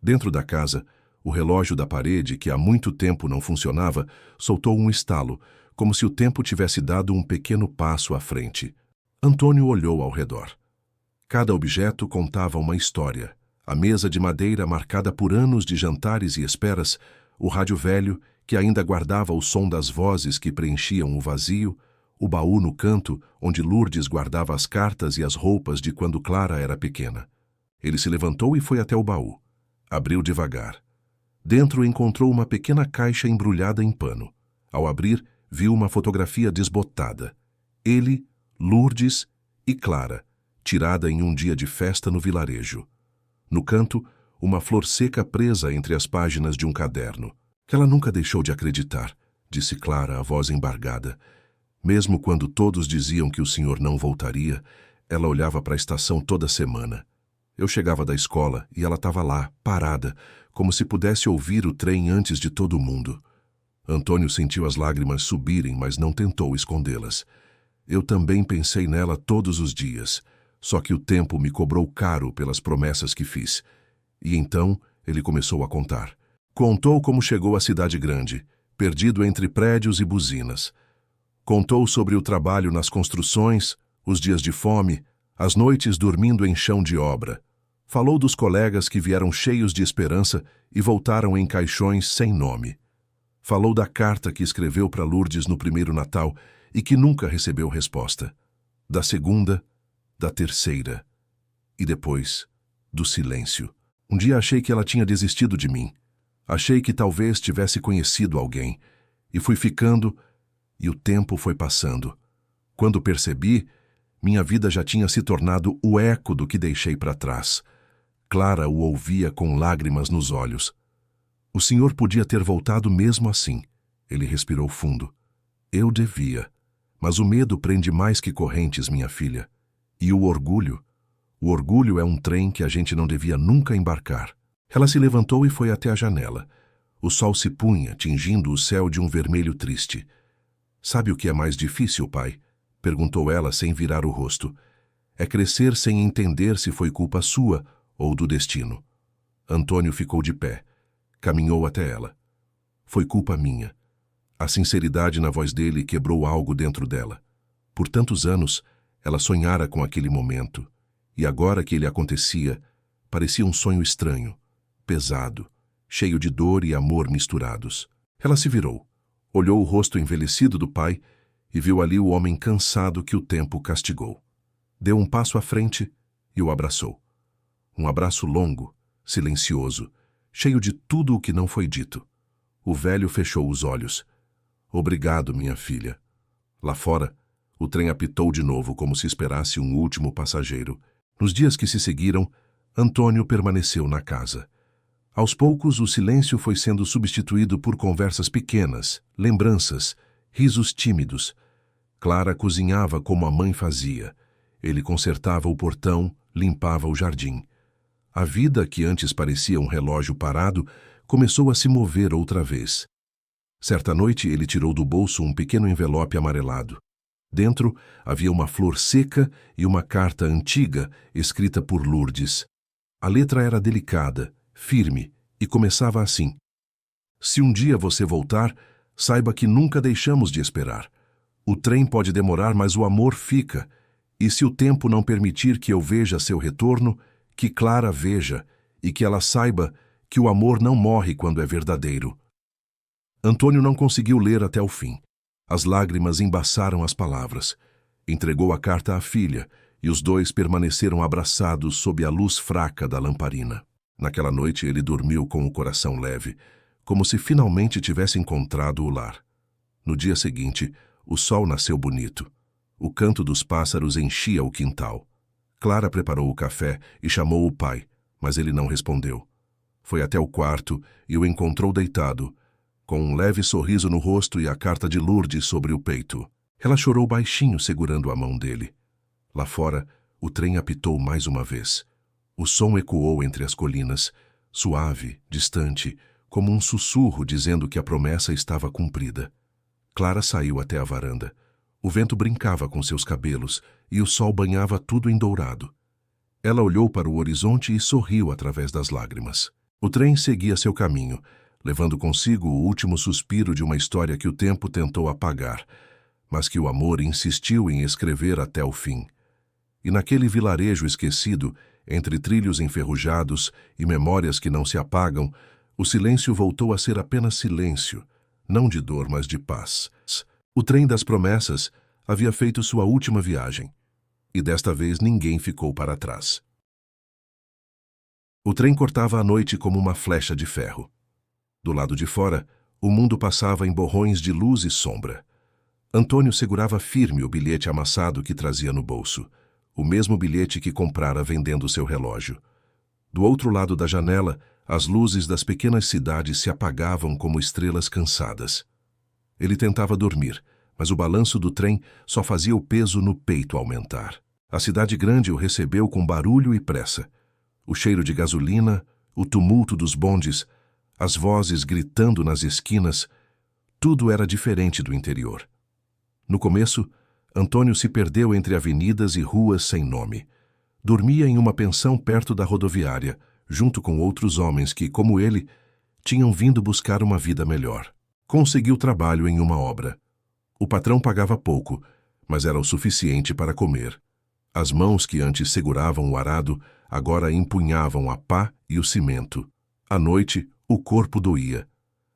Dentro da casa, o relógio da parede, que há muito tempo não funcionava, soltou um estalo, como se o tempo tivesse dado um pequeno passo à frente. Antônio olhou ao redor. Cada objeto contava uma história. A mesa de madeira marcada por anos de jantares e esperas, o rádio velho, que ainda guardava o som das vozes que preenchiam o vazio, o baú no canto, onde Lourdes guardava as cartas e as roupas de quando Clara era pequena. Ele se levantou e foi até o baú. Abriu devagar. Dentro encontrou uma pequena caixa embrulhada em pano. Ao abrir, viu uma fotografia desbotada. Ele, Lourdes e Clara, tirada em um dia de festa no vilarejo. No canto, uma flor seca presa entre as páginas de um caderno. Ela nunca deixou de acreditar, disse Clara, a voz embargada. Mesmo quando todos diziam que o senhor não voltaria, ela olhava para a estação toda semana. Eu chegava da escola e ela estava lá, parada, como se pudesse ouvir o trem antes de todo mundo. Antônio sentiu as lágrimas subirem, mas não tentou escondê-las. Eu também pensei nela todos os dias, só que o tempo me cobrou caro pelas promessas que fiz. E então ele começou a contar. Contou como chegou à cidade grande, perdido entre prédios e buzinas. Contou sobre o trabalho nas construções, os dias de fome, as noites dormindo em chão de obra. Falou dos colegas que vieram cheios de esperança e voltaram em caixões sem nome. Falou da carta que escreveu para Lourdes no primeiro Natal e que nunca recebeu resposta. Da segunda, da terceira. E depois, do silêncio. Um dia achei que ela tinha desistido de mim. Achei que talvez tivesse conhecido alguém. E fui ficando, e o tempo foi passando. Quando percebi, minha vida já tinha se tornado o eco do que deixei para trás. Clara o ouvia com lágrimas nos olhos. O senhor podia ter voltado mesmo assim. Ele respirou fundo. Eu devia. Mas o medo prende mais que correntes, minha filha. E o orgulho? O orgulho é um trem que a gente não devia nunca embarcar. Ela se levantou e foi até a janela. O sol se punha, tingindo o céu de um vermelho triste. Sabe o que é mais difícil, pai? Perguntou ela sem virar o rosto. É crescer sem entender se foi culpa sua ou do destino. Antônio ficou de pé. Caminhou até ela. Foi culpa minha. A sinceridade na voz dele quebrou algo dentro dela. Por tantos anos, ela sonhara com aquele momento. E agora que ele acontecia, parecia um sonho estranho, pesado, cheio de dor e amor misturados. Ela se virou, olhou o rosto envelhecido do pai e viu ali o homem cansado que o tempo castigou. Deu um passo à frente e o abraçou. Um abraço longo, silencioso, cheio de tudo o que não foi dito. O velho fechou os olhos. Obrigado, minha filha. Lá fora, o trem apitou de novo como se esperasse um último passageiro. Nos dias que se seguiram, Antônio permaneceu na casa. Aos poucos, o silêncio foi sendo substituído por conversas pequenas, lembranças, risos tímidos. Clara cozinhava como a mãe fazia. Ele consertava o portão, limpava o jardim. A vida, que antes parecia um relógio parado, começou a se mover outra vez. Certa noite, ele tirou do bolso um pequeno envelope amarelado. Dentro havia uma flor seca e uma carta antiga escrita por Lourdes. A letra era delicada, firme, e começava assim: Se um dia você voltar, saiba que nunca deixamos de esperar. O trem pode demorar, mas o amor fica. E se o tempo não permitir que eu veja seu retorno, que Clara veja, e que ela saiba que o amor não morre quando é verdadeiro. Antônio não conseguiu ler até o fim. As lágrimas embaçaram as palavras. Entregou a carta à filha, e os dois permaneceram abraçados sob a luz fraca da lamparina. Naquela noite ele dormiu com o coração leve, como se finalmente tivesse encontrado o lar. No dia seguinte, o sol nasceu bonito. O canto dos pássaros enchia o quintal. Clara preparou o café e chamou o pai, mas ele não respondeu. Foi até o quarto e o encontrou deitado, com um leve sorriso no rosto e a carta de Lourdes sobre o peito. Ela chorou baixinho segurando a mão dele. Lá fora, o trem apitou mais uma vez. O som ecoou entre as colinas, suave, distante, como um sussurro dizendo que a promessa estava cumprida. Clara saiu até a varanda. O vento brincava com seus cabelos e o sol banhava tudo em dourado. Ela olhou para o horizonte e sorriu através das lágrimas. O trem seguia seu caminho, levando consigo o último suspiro de uma história que o tempo tentou apagar, mas que o amor insistiu em escrever até o fim. E naquele vilarejo esquecido, entre trilhos enferrujados e memórias que não se apagam, o silêncio voltou a ser apenas silêncio, não de dor, mas de paz. O trem das promessas havia feito sua última viagem, e desta vez ninguém ficou para trás. O trem cortava a noite como uma flecha de ferro. Do lado de fora, o mundo passava em borrões de luz e sombra. Antônio segurava firme o bilhete amassado que trazia no bolso, o mesmo bilhete que comprara vendendo seu relógio. Do outro lado da janela, as luzes das pequenas cidades se apagavam como estrelas cansadas. Ele tentava dormir, mas o balanço do trem só fazia o peso no peito aumentar. A cidade grande o recebeu com barulho e pressa. O cheiro de gasolina, o tumulto dos bondes, as vozes gritando nas esquinas, tudo era diferente do interior. No começo, Antônio se perdeu entre avenidas e ruas sem nome. Dormia em uma pensão perto da rodoviária, junto com outros homens que, como ele, tinham vindo buscar uma vida melhor. Conseguiu trabalho em uma obra. O patrão pagava pouco, mas era o suficiente para comer. As mãos que antes seguravam o arado agora empunhavam a pá e o cimento. À noite, o corpo doía.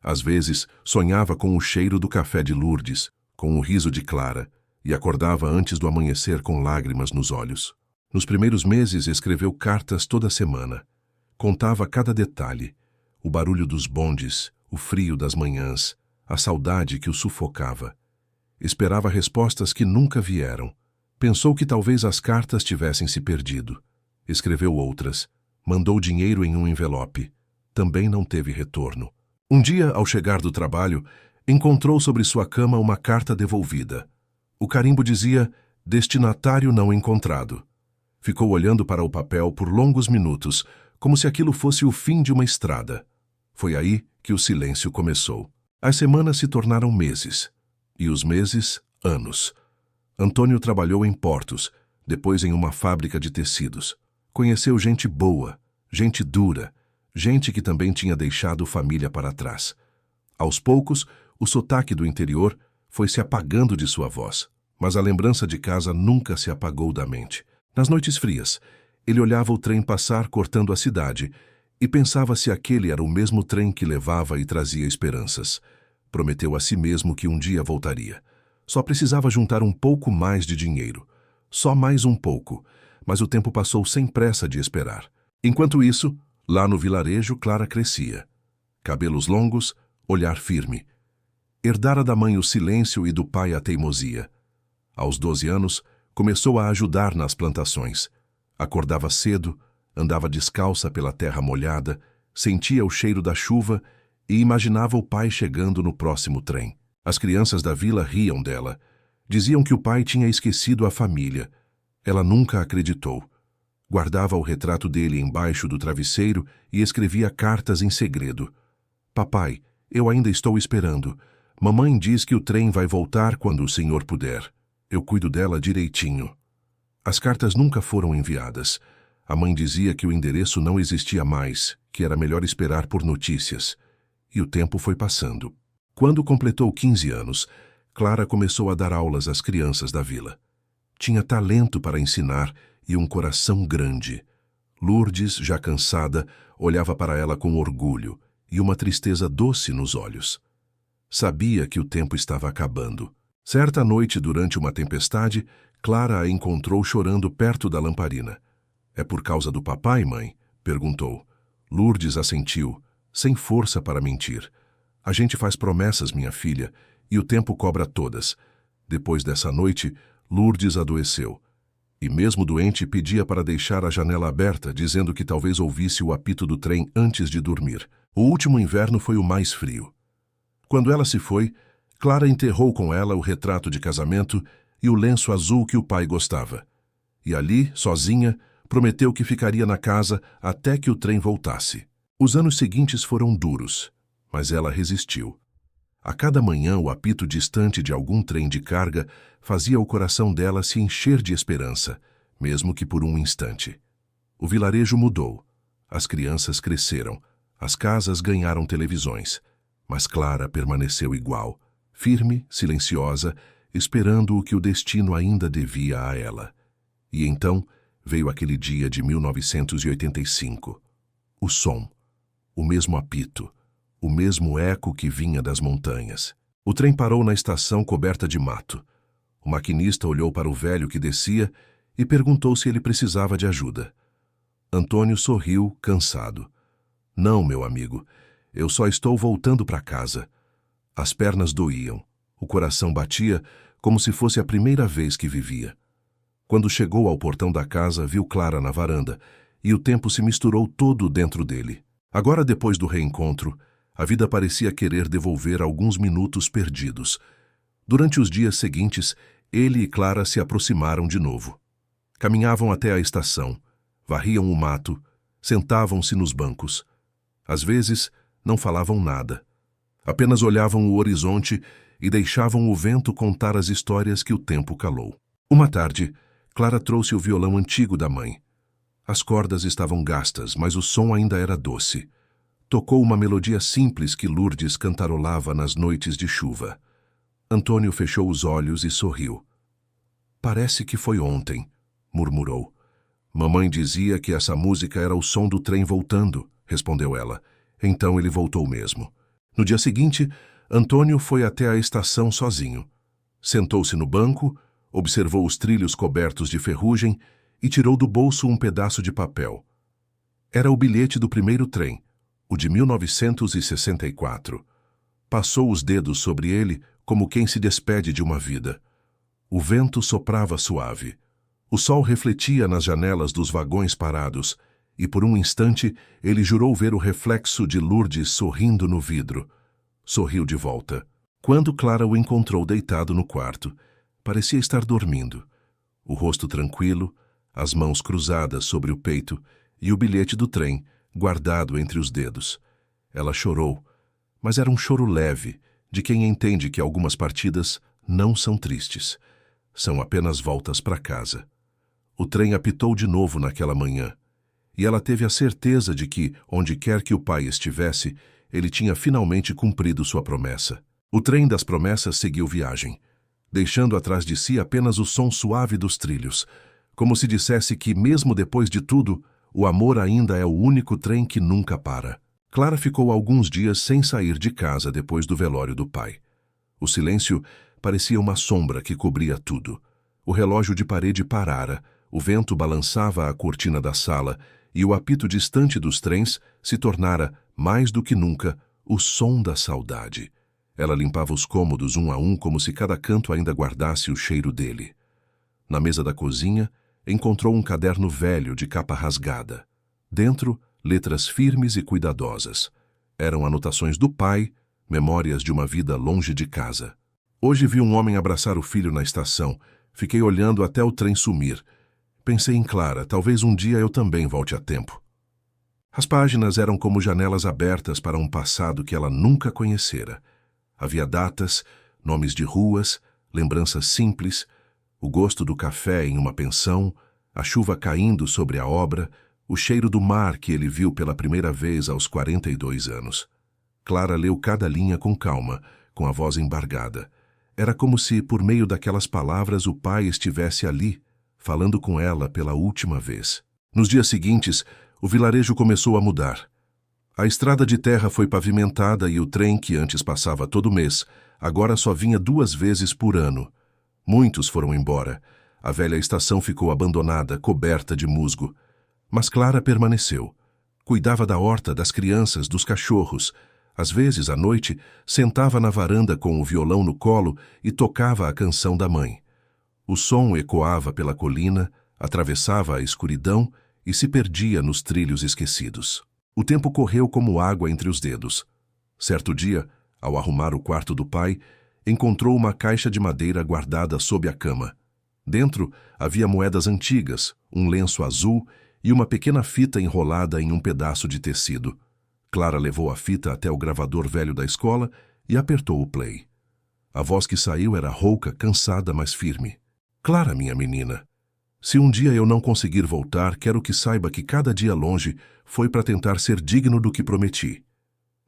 Às vezes, sonhava com o cheiro do café de Lourdes, com o riso de Clara, e acordava antes do amanhecer com lágrimas nos olhos. Nos primeiros meses, escreveu cartas toda semana. Contava cada detalhe, o barulho dos bondes, o frio das manhãs, a saudade que o sufocava. Esperava respostas que nunca vieram. Pensou que talvez as cartas tivessem se perdido. Escreveu outras. Mandou dinheiro em um envelope. Também não teve retorno. Um dia, ao chegar do trabalho, encontrou sobre sua cama uma carta devolvida. O carimbo dizia: destinatário não encontrado. Ficou olhando para o papel por longos minutos, como se aquilo fosse o fim de uma estrada. Foi aí que o silêncio começou. As semanas se tornaram meses, e os meses, anos. Antônio trabalhou em portos, depois em uma fábrica de tecidos. Conheceu gente boa, gente dura, gente que também tinha deixado família para trás. Aos poucos, o sotaque do interior foi se apagando de sua voz, mas a lembrança de casa nunca se apagou da mente. Nas noites frias, ele olhava o trem passar cortando a cidade e pensava se aquele era o mesmo trem que levava e trazia esperanças. Prometeu a si mesmo que um dia voltaria. Só precisava juntar um pouco mais de dinheiro. Só mais um pouco, mas o tempo passou sem pressa de esperar. Enquanto isso, lá no vilarejo, Clara crescia. Cabelos longos, olhar firme. Herdara da mãe o silêncio e do pai a teimosia. Aos 12 anos, começou a ajudar nas plantações. Acordava cedo, andava descalça pela terra molhada, sentia o cheiro da chuva e imaginava o pai chegando no próximo trem. As crianças da vila riam dela. Diziam que o pai tinha esquecido a família. Ela nunca acreditou. Guardava o retrato dele embaixo do travesseiro e escrevia cartas em segredo. Papai, eu ainda estou esperando. Mamãe diz que o trem vai voltar quando o senhor puder. Eu cuido dela direitinho. As cartas nunca foram enviadas. A mãe dizia que o endereço não existia mais, que era melhor esperar por notícias. E o tempo foi passando. Quando completou 15 anos, Clara começou a dar aulas às crianças da vila. Tinha talento para ensinar e um coração grande. Lourdes, já cansada, olhava para ela com orgulho e uma tristeza doce nos olhos. Sabia que o tempo estava acabando. Certa noite, durante uma tempestade, Clara a encontrou chorando perto da lamparina. É por causa do papai, mãe? Perguntou. Lourdes assentiu, sem força para mentir. A gente faz promessas, minha filha, e o tempo cobra todas. Depois dessa noite, Lourdes adoeceu. E mesmo doente, pedia para deixar a janela aberta, dizendo que talvez ouvisse o apito do trem antes de dormir. O último inverno foi o mais frio. Quando ela se foi, Clara enterrou com ela o retrato de casamento e o lenço azul que o pai gostava. E ali, sozinha, prometeu que ficaria na casa até que o trem voltasse. Os anos seguintes foram duros, mas ela resistiu. A cada manhã, o apito distante de algum trem de carga fazia o coração dela se encher de esperança, mesmo que por um instante. O vilarejo mudou. As crianças cresceram. As casas ganharam televisões. Mas Clara permaneceu igual, firme, silenciosa, esperando o que o destino ainda devia a ela. E então veio aquele dia de 1985. O som, o mesmo apito, o mesmo eco que vinha das montanhas. O trem parou na estação coberta de mato. O maquinista olhou para o velho que descia e perguntou se ele precisava de ajuda. Antônio sorriu, cansado. Não, meu amigo, eu só estou voltando para casa. As pernas doíam, o coração batia como se fosse a primeira vez que vivia. Quando chegou ao portão da casa, viu Clara na varanda e o tempo se misturou todo dentro dele. Agora, depois do reencontro, a vida parecia querer devolver alguns minutos perdidos. Durante os dias seguintes, ele e Clara se aproximaram de novo. Caminhavam até a estação, varriam o mato, sentavam-se nos bancos. Às vezes, não falavam nada. Apenas olhavam o horizonte e deixavam o vento contar as histórias que o tempo calou. Uma tarde, Clara trouxe o violão antigo da mãe. As cordas estavam gastas, mas o som ainda era doce. Tocou uma melodia simples que Lourdes cantarolava nas noites de chuva. Antônio fechou os olhos e sorriu. Parece que foi ontem, murmurou. Mamãe dizia que essa música era o som do trem voltando, respondeu ela. Então ele voltou mesmo. No dia seguinte, Antônio foi até a estação sozinho. Sentou-se no banco, observou os trilhos cobertos de ferrugem e tirou do bolso um pedaço de papel. Era o bilhete do primeiro trem, o de 1964. Passou os dedos sobre ele como quem se despede de uma vida. O vento soprava suave. O sol refletia nas janelas dos vagões parados e por um instante ele jurou ver o reflexo de Lourdes sorrindo no vidro. Sorriu de volta. Quando Clara o encontrou deitado no quarto, parecia estar dormindo. O rosto tranquilo, as mãos cruzadas sobre o peito e o bilhete do trem guardado entre os dedos. Ela chorou, mas era um choro leve, de quem entende que algumas partidas não são tristes. São apenas voltas para casa. O trem apitou de novo naquela manhã, e ela teve a certeza de que, onde quer que o pai estivesse, ele tinha finalmente cumprido sua promessa. O trem das promessas seguiu viagem, deixando atrás de si apenas o som suave dos trilhos, como se dissesse que, mesmo depois de tudo, o amor ainda é o único trem que nunca para. Clara ficou alguns dias sem sair de casa depois do velório do pai. O silêncio parecia uma sombra que cobria tudo. O relógio de parede parara, o vento balançava a cortina da sala e o apito distante dos trens se tornara, mais do que nunca, o som da saudade. Ela limpava os cômodos um a um como se cada canto ainda guardasse o cheiro dele. Na mesa da cozinha, encontrou um caderno velho de capa rasgada. Dentro, letras firmes e cuidadosas. Eram anotações do pai, memórias de uma vida longe de casa. Hoje vi um homem abraçar o filho na estação. Fiquei olhando até o trem sumir. Pensei em Clara, talvez um dia eu também volte a tempo. As páginas eram como janelas abertas para um passado que ela nunca conhecera. Havia datas, nomes de ruas, lembranças simples, o gosto do café em uma pensão, a chuva caindo sobre a obra, o cheiro do mar que ele viu pela primeira vez aos 42 anos. Clara leu cada linha com calma, com a voz embargada. Era como se, por meio daquelas palavras, o pai estivesse ali, falando com ela pela última vez. Nos dias seguintes, o vilarejo começou a mudar. A estrada de terra foi pavimentada e o trem, que antes passava todo mês, agora só vinha 2 vezes por ano. Muitos foram embora. A velha estação ficou abandonada, coberta de musgo. Mas Clara permaneceu. Cuidava da horta, das crianças, dos cachorros. Às vezes, à noite, sentava na varanda com o violão no colo e tocava a canção da mãe. O som ecoava pela colina, atravessava a escuridão e se perdia nos trilhos esquecidos. O tempo correu como água entre os dedos. Certo dia, ao arrumar o quarto do pai, encontrou uma caixa de madeira guardada sob a cama. Dentro havia moedas antigas, um lenço azul e uma pequena fita enrolada em um pedaço de tecido. Clara levou a fita até o gravador velho da escola e apertou o play. A voz que saiu era rouca, cansada, mas firme. Clara, minha menina, se um dia eu não conseguir voltar, quero que saiba que cada dia longe foi para tentar ser digno do que prometi.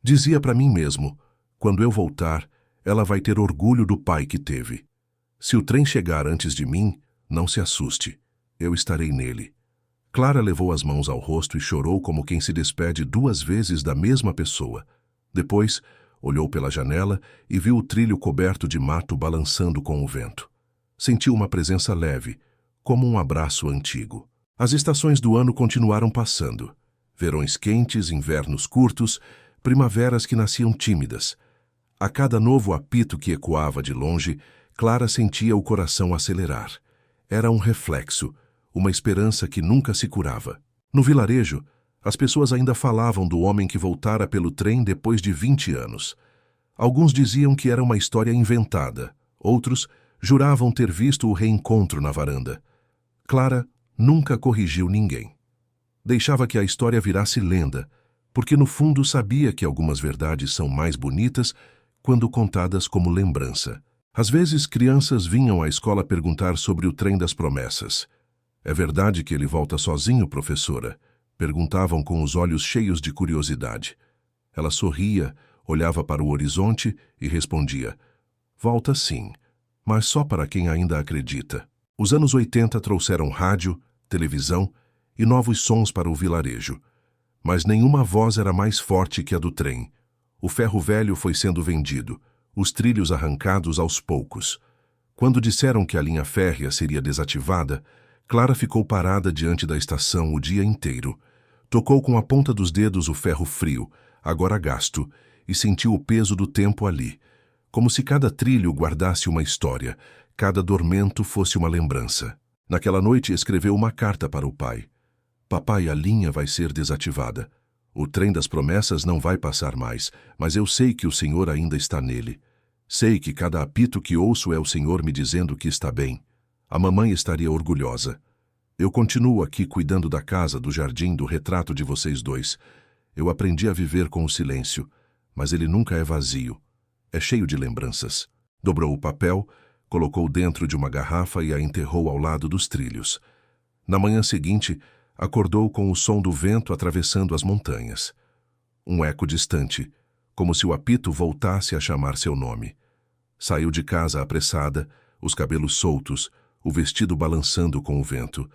Dizia para mim mesmo, quando eu voltar, ela vai ter orgulho do pai que teve. Se o trem chegar antes de mim, não se assuste, eu estarei nele. Clara levou as mãos ao rosto e chorou como quem se despede 2 vezes da mesma pessoa. Depois, olhou pela janela e viu o trilho coberto de mato balançando com o vento. Sentiu uma presença leve, como um abraço antigo. As estações do ano continuaram passando. Verões quentes, invernos curtos, primaveras que nasciam tímidas. A cada novo apito que ecoava de longe, Clara sentia o coração acelerar. Era um reflexo, uma esperança que nunca se curava. No vilarejo, as pessoas ainda falavam do homem que voltara pelo trem depois de 20 anos. Alguns diziam que era uma história inventada, outros juravam ter visto o reencontro na varanda. Clara nunca corrigiu ninguém. Deixava que a história virasse lenda, porque no fundo sabia que algumas verdades são mais bonitas quando contadas como lembrança. Às vezes, crianças vinham à escola perguntar sobre o trem das promessas. É verdade que ele volta sozinho, professora? Perguntavam com os olhos cheios de curiosidade. Ela sorria, olhava para o horizonte e respondia: volta sim, mas só para quem ainda acredita. Os anos 80 trouxeram rádio, televisão e novos sons para o vilarejo. Mas nenhuma voz era mais forte que a do trem. O ferro velho foi sendo vendido, os trilhos arrancados aos poucos. Quando disseram que a linha férrea seria desativada, Clara ficou parada diante da estação o dia inteiro. Tocou com a ponta dos dedos o ferro frio, agora gasto, e sentiu o peso do tempo ali, como se cada trilho guardasse uma história, cada dormento fosse uma lembrança. Naquela noite escreveu uma carta para o pai. Papai, a linha vai ser desativada. O trem das promessas não vai passar mais, mas eu sei que o Senhor ainda está nele. Sei que cada apito que ouço é o Senhor me dizendo que está bem. A mamãe estaria orgulhosa. Eu continuo aqui cuidando da casa, do jardim, do retrato de vocês dois. Eu aprendi a viver com o silêncio, mas ele nunca é vazio. É cheio de lembranças. Dobrou o papel, colocou dentro de uma garrafa e a enterrou ao lado dos trilhos. Na manhã seguinte, acordou com o som do vento atravessando as montanhas. Um eco distante, como se o apito voltasse a chamar seu nome. Saiu de casa apressada, os cabelos soltos, o vestido balançando com o vento.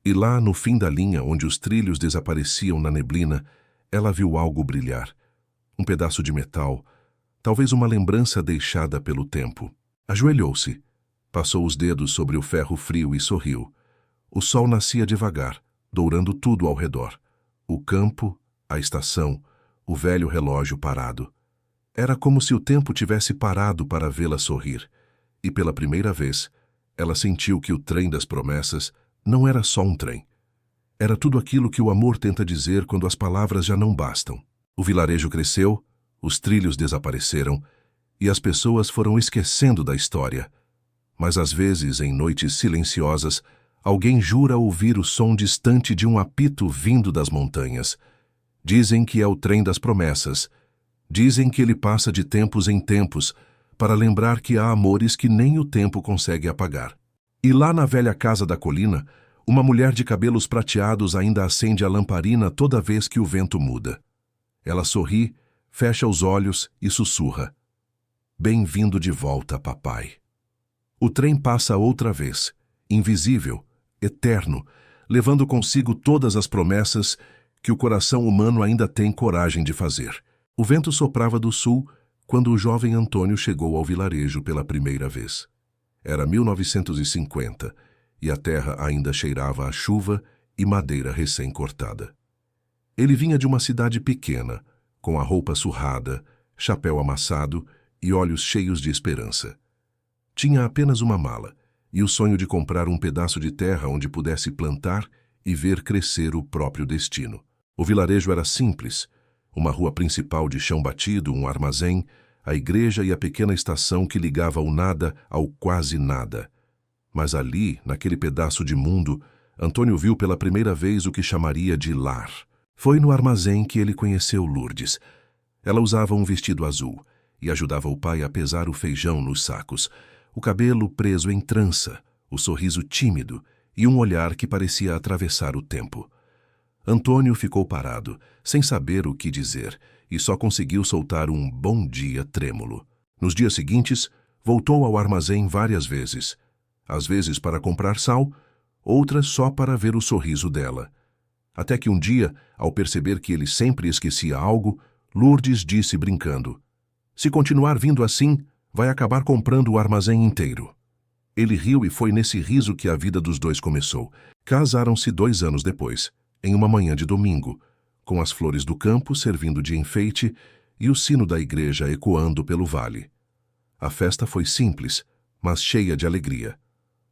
E lá, no fim da linha, onde os trilhos desapareciam na neblina, ela viu algo brilhar. Um pedaço de metal, talvez uma lembrança deixada pelo tempo. Ajoelhou-se, passou os dedos sobre o ferro frio e sorriu. O sol nascia devagar, dourando tudo ao redor. O campo, a estação, o velho relógio parado. Era como se o tempo tivesse parado para vê-la sorrir. E pela primeira vez, ela sentiu que o trem das promessas não era só um trem. Era tudo aquilo que o amor tenta dizer quando as palavras já não bastam. O vilarejo cresceu, os trilhos desapareceram, e as pessoas foram esquecendo da história. Mas às vezes, em noites silenciosas, alguém jura ouvir o som distante de um apito vindo das montanhas. Dizem que é o trem das promessas. Dizem que ele passa de tempos em tempos, para lembrar que há amores que nem o tempo consegue apagar. E lá na velha casa da colina, uma mulher de cabelos prateados ainda acende a lamparina toda vez que o vento muda. Ela sorri, fecha os olhos e sussurra: bem-vindo de volta, papai. O trem passa outra vez, invisível, eterno, levando consigo todas as promessas que o coração humano ainda tem coragem de fazer. O vento soprava do sul quando o jovem Antônio chegou ao vilarejo pela primeira vez. Era 1950 e a terra ainda cheirava a chuva e madeira recém-cortada. Ele vinha de uma cidade pequena, com a roupa surrada, chapéu amassado e olhos cheios de esperança. Tinha apenas uma mala e o sonho de comprar um pedaço de terra onde pudesse plantar e ver crescer o próprio destino. O vilarejo era simples, uma rua principal de chão batido, um armazém, a igreja e a pequena estação que ligava o nada ao quase nada. Mas ali, naquele pedaço de mundo, Antônio viu pela primeira vez o que chamaria de lar. Foi no armazém que ele conheceu Lourdes. Ela usava um vestido azul. e ajudava o pai a pesar o feijão nos sacos, o cabelo preso em trança, o sorriso tímido e um olhar que parecia atravessar o tempo. Antônio ficou parado, sem saber o que dizer, e só conseguiu soltar um bom dia trêmulo. Nos dias seguintes, voltou ao armazém várias vezes, às vezes para comprar sal, outras só para ver o sorriso dela. Até que um dia, ao perceber que ele sempre esquecia algo, Lourdes disse brincando: "Se continuar vindo assim, vai acabar comprando o armazém inteiro." Ele riu e foi nesse riso que a vida dos dois começou. Casaram-se 2 anos depois, em uma manhã de domingo, com as flores do campo servindo de enfeite e o sino da igreja ecoando pelo vale. A festa foi simples, mas cheia de alegria.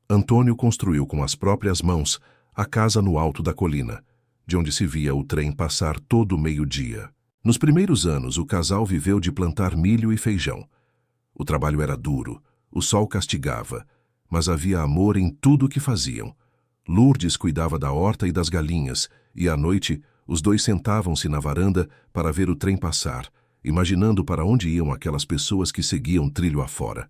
Antônio construiu com as próprias mãos a casa no alto da colina, de onde se via o trem passar todo o meio-dia. Nos primeiros anos, o casal viveu de plantar milho e feijão. O trabalho era duro, o sol castigava, mas havia amor em tudo o que faziam. Lourdes cuidava da horta e das galinhas, e à noite os dois sentavam-se na varanda para ver o trem passar, imaginando para onde iam aquelas pessoas que seguiam trilho afora.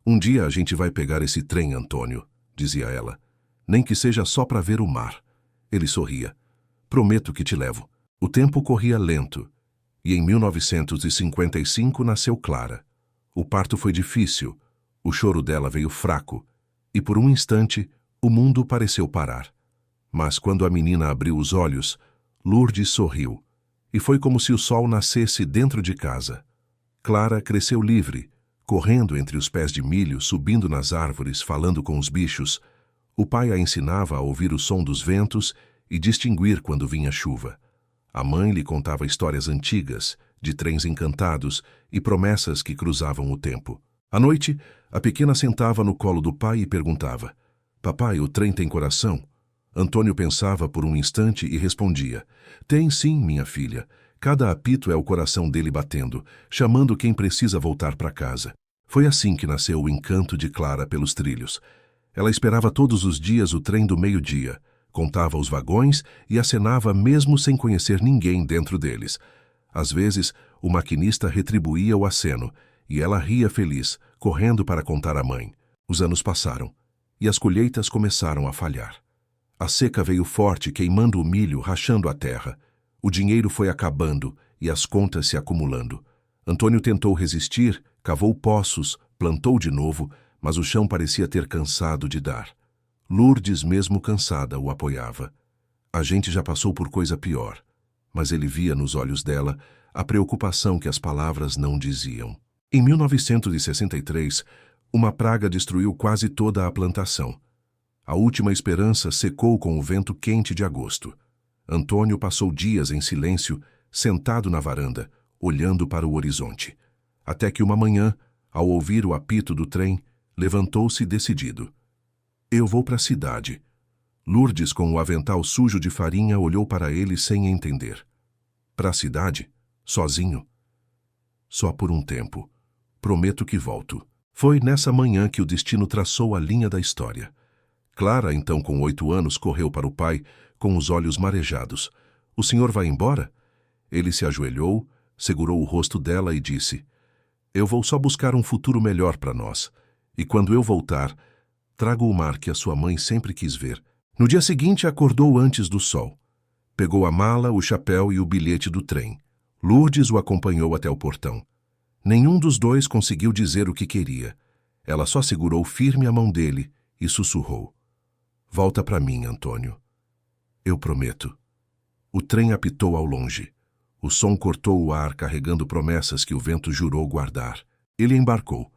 "Um dia a gente vai pegar esse trem, Antônio", dizia ela. "Nem que seja só para ver o mar." Ele sorria. "Prometo que te levo." O tempo corria lento, e em 1955 nasceu Clara. O parto foi difícil, o choro dela veio fraco, e por um instante o mundo pareceu parar. Mas quando a menina abriu os olhos, Lourdes sorriu, e foi como se o sol nascesse dentro de casa. Clara cresceu livre, correndo entre os pés de milho, subindo nas árvores, falando com os bichos. O pai a ensinava a ouvir o som dos ventos e distinguir quando vinha chuva. A mãe lhe contava histórias antigas, de trens encantados e promessas que cruzavam o tempo. À noite, a pequena sentava no colo do pai e perguntava: "Papai, o trem tem coração?" Antônio pensava por um instante e respondia: "Tem sim, minha filha. Cada apito é o coração dele batendo, chamando quem precisa voltar para casa." Foi assim que nasceu o encanto de Clara pelos trilhos. Ela esperava todos os dias o trem do meio-dia, contava os vagões e acenava mesmo sem conhecer ninguém dentro deles. Às vezes, o maquinista retribuía o aceno, e ela ria feliz, correndo para contar à mãe. Os anos passaram, e as colheitas começaram a falhar. A seca veio forte, queimando o milho, rachando a terra. O dinheiro foi acabando e as contas se acumulando. Antônio tentou resistir, cavou poços, plantou de novo, mas o chão parecia ter cansado de dar. Lourdes, mesmo cansada, o apoiava. A gente já passou por coisa pior, mas ele via nos olhos dela a preocupação que as palavras não diziam. Em 1963, uma praga destruiu quase toda a plantação. A última esperança secou com o vento quente de agosto. Antônio passou dias em silêncio, sentado na varanda, olhando para o horizonte. Até que uma manhã, ao ouvir o apito do trem, levantou-se decidido. "Eu vou para a cidade." Lourdes, com o avental sujo de farinha, olhou para ele sem entender. "Para a cidade? Sozinho?" "Só por um tempo. Prometo que volto." Foi nessa manhã que o destino traçou a linha da história. Clara, então com 8 anos, correu para o pai, com os olhos marejados. "O senhor vai embora?" Ele se ajoelhou, segurou o rosto dela e disse: "Eu vou só buscar um futuro melhor para nós. E quando eu voltar, trago o mar que a sua mãe sempre quis ver." No dia seguinte, acordou antes do sol. Pegou a mala, o chapéu e o bilhete do trem. Lourdes o acompanhou até o portão. Nenhum dos dois conseguiu dizer o que queria. Ela só segurou firme a mão dele e sussurrou: "Volta para mim, Antônio. Eu prometo." O trem apitou ao longe. O som cortou o ar, carregando promessas que o vento jurou guardar. Ele embarcou.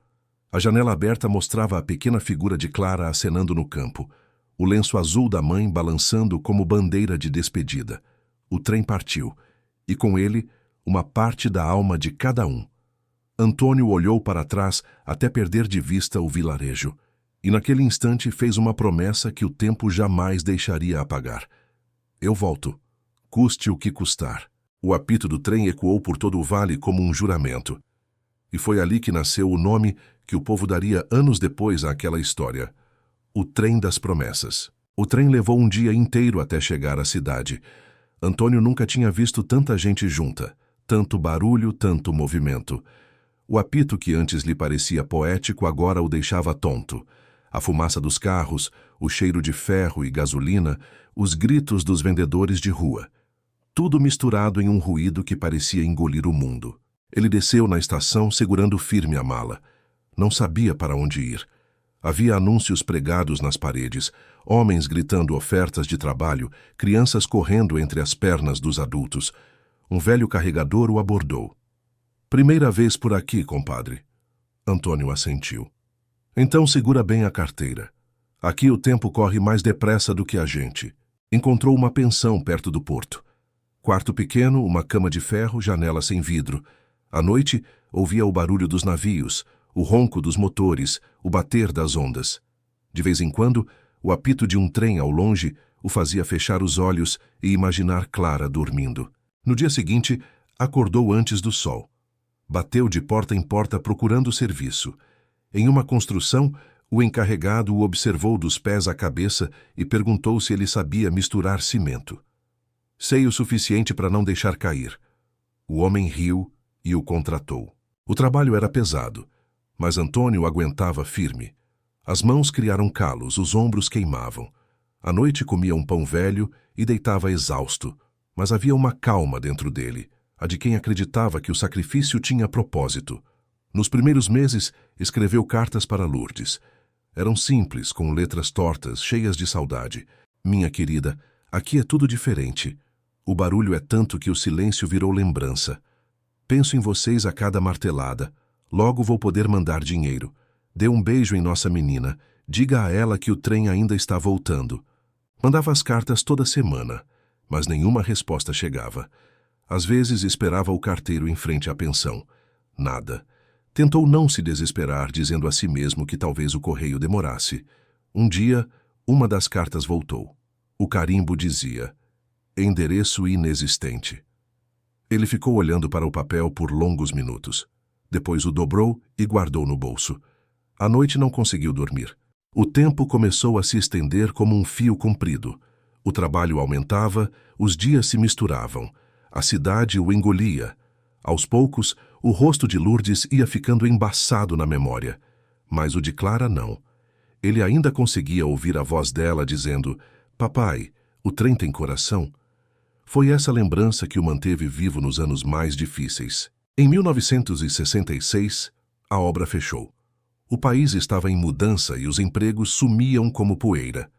A janela aberta mostrava a pequena figura de Clara acenando no campo, o lenço azul da mãe balançando como bandeira de despedida. O trem partiu, e com ele, uma parte da alma de cada um. Antônio olhou para trás até perder de vista o vilarejo, e naquele instante fez uma promessa que o tempo jamais deixaria apagar. "Eu volto, custe o que custar." O apito do trem ecoou por todo o vale como um juramento. E foi ali que nasceu o nome que o povo daria anos depois àquela história: o Trem das Promessas. O trem levou um dia inteiro até chegar à cidade. Antônio nunca tinha visto tanta gente junta, tanto barulho, tanto movimento. O apito que antes lhe parecia poético agora o deixava tonto. A fumaça dos carros, o cheiro de ferro e gasolina, os gritos dos vendedores de rua. Tudo misturado em um ruído que parecia engolir o mundo. Ele desceu na estação segurando firme a mala. Não sabia para onde ir. Havia anúncios pregados nas paredes, homens gritando ofertas de trabalho, crianças correndo entre as pernas dos adultos. Um velho carregador o abordou. "Primeira vez por aqui, compadre." Antônio assentiu. "Então segura bem a carteira. Aqui o tempo corre mais depressa do que a gente." Encontrou uma pensão perto do porto. Quarto pequeno, uma cama de ferro, janela sem vidro. À noite, ouvia o barulho dos navios, o ronco dos motores, o bater das ondas. De vez em quando, o apito de um trem ao longe o fazia fechar os olhos e imaginar Clara dormindo. No dia seguinte, acordou antes do sol. Bateu de porta em porta procurando serviço. Em uma construção, o encarregado o observou dos pés à cabeça e perguntou se ele sabia misturar cimento. "Sei o suficiente para não deixar cair." O homem riu e o contratou. O trabalho era pesado, mas Antônio aguentava firme. As mãos criaram calos, os ombros queimavam. À noite comia um pão velho e deitava exausto, mas havia uma calma dentro dele, a de quem acreditava que o sacrifício tinha propósito. Nos primeiros meses, escreveu cartas para Lourdes. Eram simples, com letras tortas, cheias de saudade. "Minha querida, aqui é tudo diferente. O barulho é tanto que o silêncio virou lembrança. Penso em vocês a cada martelada. Logo vou poder mandar dinheiro. Dê um beijo em nossa menina. Diga a ela que o trem ainda está voltando." Mandava as cartas toda semana, mas nenhuma resposta chegava. Às vezes esperava o carteiro em frente à pensão. Nada. Tentou não se desesperar, dizendo a si mesmo que talvez o correio demorasse. Um dia, uma das cartas voltou. O carimbo dizia: "Endereço inexistente." Ele ficou olhando para o papel por longos minutos. Depois o dobrou e guardou no bolso. À noite não conseguiu dormir. O tempo começou a se estender como um fio comprido. O trabalho aumentava, os dias se misturavam. A cidade o engolia. Aos poucos, o rosto de Lourdes ia ficando embaçado na memória. Mas o de Clara não. Ele ainda conseguia ouvir a voz dela dizendo: "Papai, o trem tem coração." Foi essa lembrança que o manteve vivo nos anos mais difíceis. Em 1966, a obra fechou. O país estava em mudança e os empregos sumiam como poeira.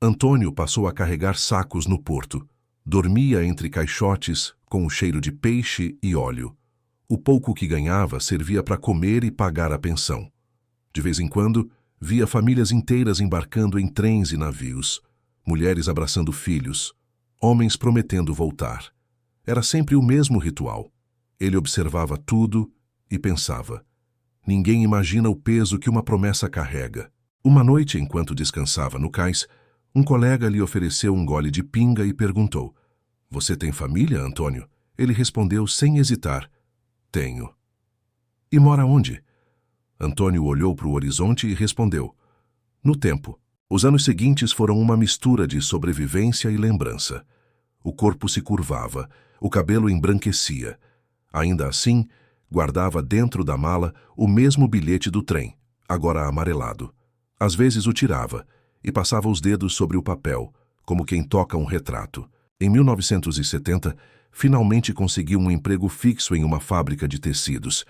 Antônio passou a carregar sacos no porto. Dormia entre caixotes com o cheiro de peixe e óleo. O pouco que ganhava servia para comer e pagar a pensão. De vez em quando, via famílias inteiras embarcando em trens e navios, mulheres abraçando filhos, homens prometendo voltar. Era sempre o mesmo ritual. Ele observava tudo e pensava: ninguém imagina o peso que uma promessa carrega. Uma noite, enquanto descansava no cais, um colega lhe ofereceu um gole de pinga e perguntou: "Você tem família, Antônio?" Ele respondeu sem hesitar: "Tenho." "E mora onde?" Antônio olhou para o horizonte e respondeu: "No tempo." Os anos seguintes foram uma mistura de sobrevivência e lembrança. O corpo se curvava, o cabelo embranquecia. Ainda assim, guardava dentro da mala o mesmo bilhete do trem, agora amarelado. Às vezes o tirava e passava os dedos sobre o papel, como quem toca um retrato. Em 1970, finalmente conseguiu um emprego fixo em uma fábrica de tecidos.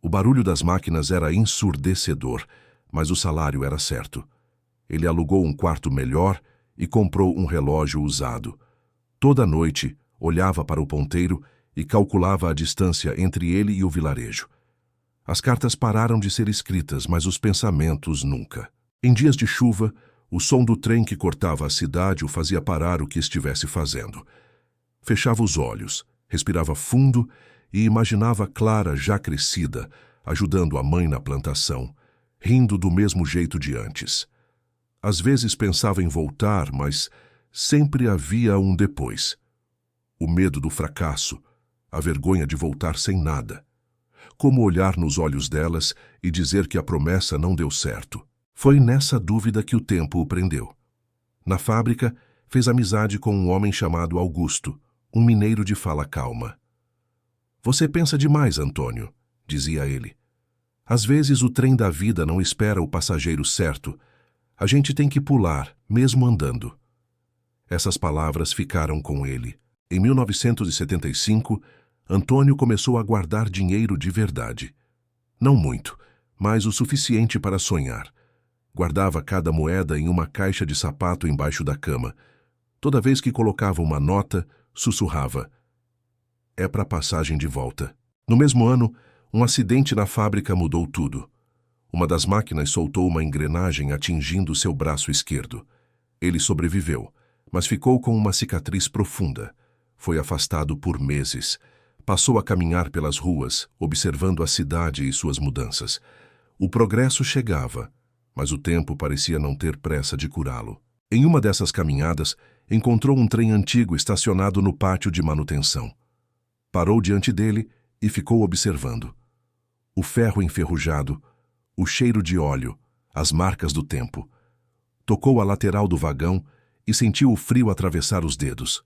O barulho das máquinas era ensurdecedor, mas o salário era certo. Ele alugou um quarto melhor e comprou um relógio usado. Toda noite, olhava para o ponteiro e calculava a distância entre ele e o vilarejo. As cartas pararam de ser escritas, mas os pensamentos nunca. Em dias de chuva, o som do trem que cortava a cidade o fazia parar o que estivesse fazendo. Fechava os olhos, respirava fundo e imaginava Clara já crescida, ajudando a mãe na plantação, rindo do mesmo jeito de antes. Às vezes pensava em voltar, mas sempre havia um depois. O medo do fracasso, a vergonha de voltar sem nada. Como olhar nos olhos delas e dizer que a promessa não deu certo? Foi nessa dúvida que o tempo o prendeu. Na fábrica, fez amizade com um homem chamado Augusto, um mineiro de fala calma. "Você pensa demais, Antônio," dizia ele. Às vezes o trem da vida não espera o passageiro certo. A gente tem que pular, mesmo andando. Essas palavras ficaram com ele. Em 1975, Antônio começou a guardar dinheiro de verdade. Não muito, mas o suficiente para sonhar. Guardava cada moeda em uma caixa de sapato embaixo da cama. Toda vez que colocava uma nota, sussurrava: "É para passagem de volta." No mesmo ano, um acidente na fábrica mudou tudo. Uma das máquinas soltou uma engrenagem atingindo seu braço esquerdo. Ele sobreviveu, mas ficou com uma cicatriz profunda. Foi afastado por meses. Passou a caminhar pelas ruas, observando a cidade e suas mudanças. O progresso chegava, mas o tempo parecia não ter pressa de curá-lo. Em uma dessas caminhadas, encontrou um trem antigo estacionado no pátio de manutenção. Parou diante dele e ficou observando. O ferro enferrujado, o cheiro de óleo, as marcas do tempo. Tocou a lateral do vagão e sentiu o frio atravessar os dedos.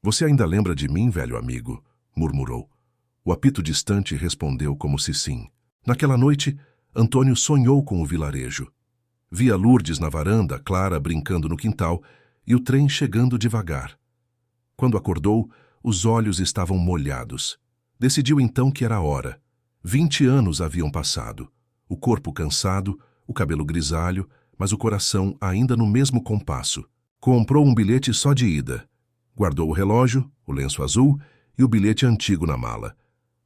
"Você ainda lembra de mim, velho amigo?" murmurou. O apito distante respondeu como se sim. Naquela noite, Antônio sonhou com o vilarejo. Via Lourdes na varanda, Clara brincando no quintal e o trem chegando devagar. Quando acordou, os olhos estavam molhados. Decidiu então que era a hora. 20 anos haviam passado. O corpo cansado, o cabelo grisalho, mas o coração ainda no mesmo compasso. Comprou um bilhete só de ida. Guardou o relógio, o lenço azul e o bilhete antigo na mala.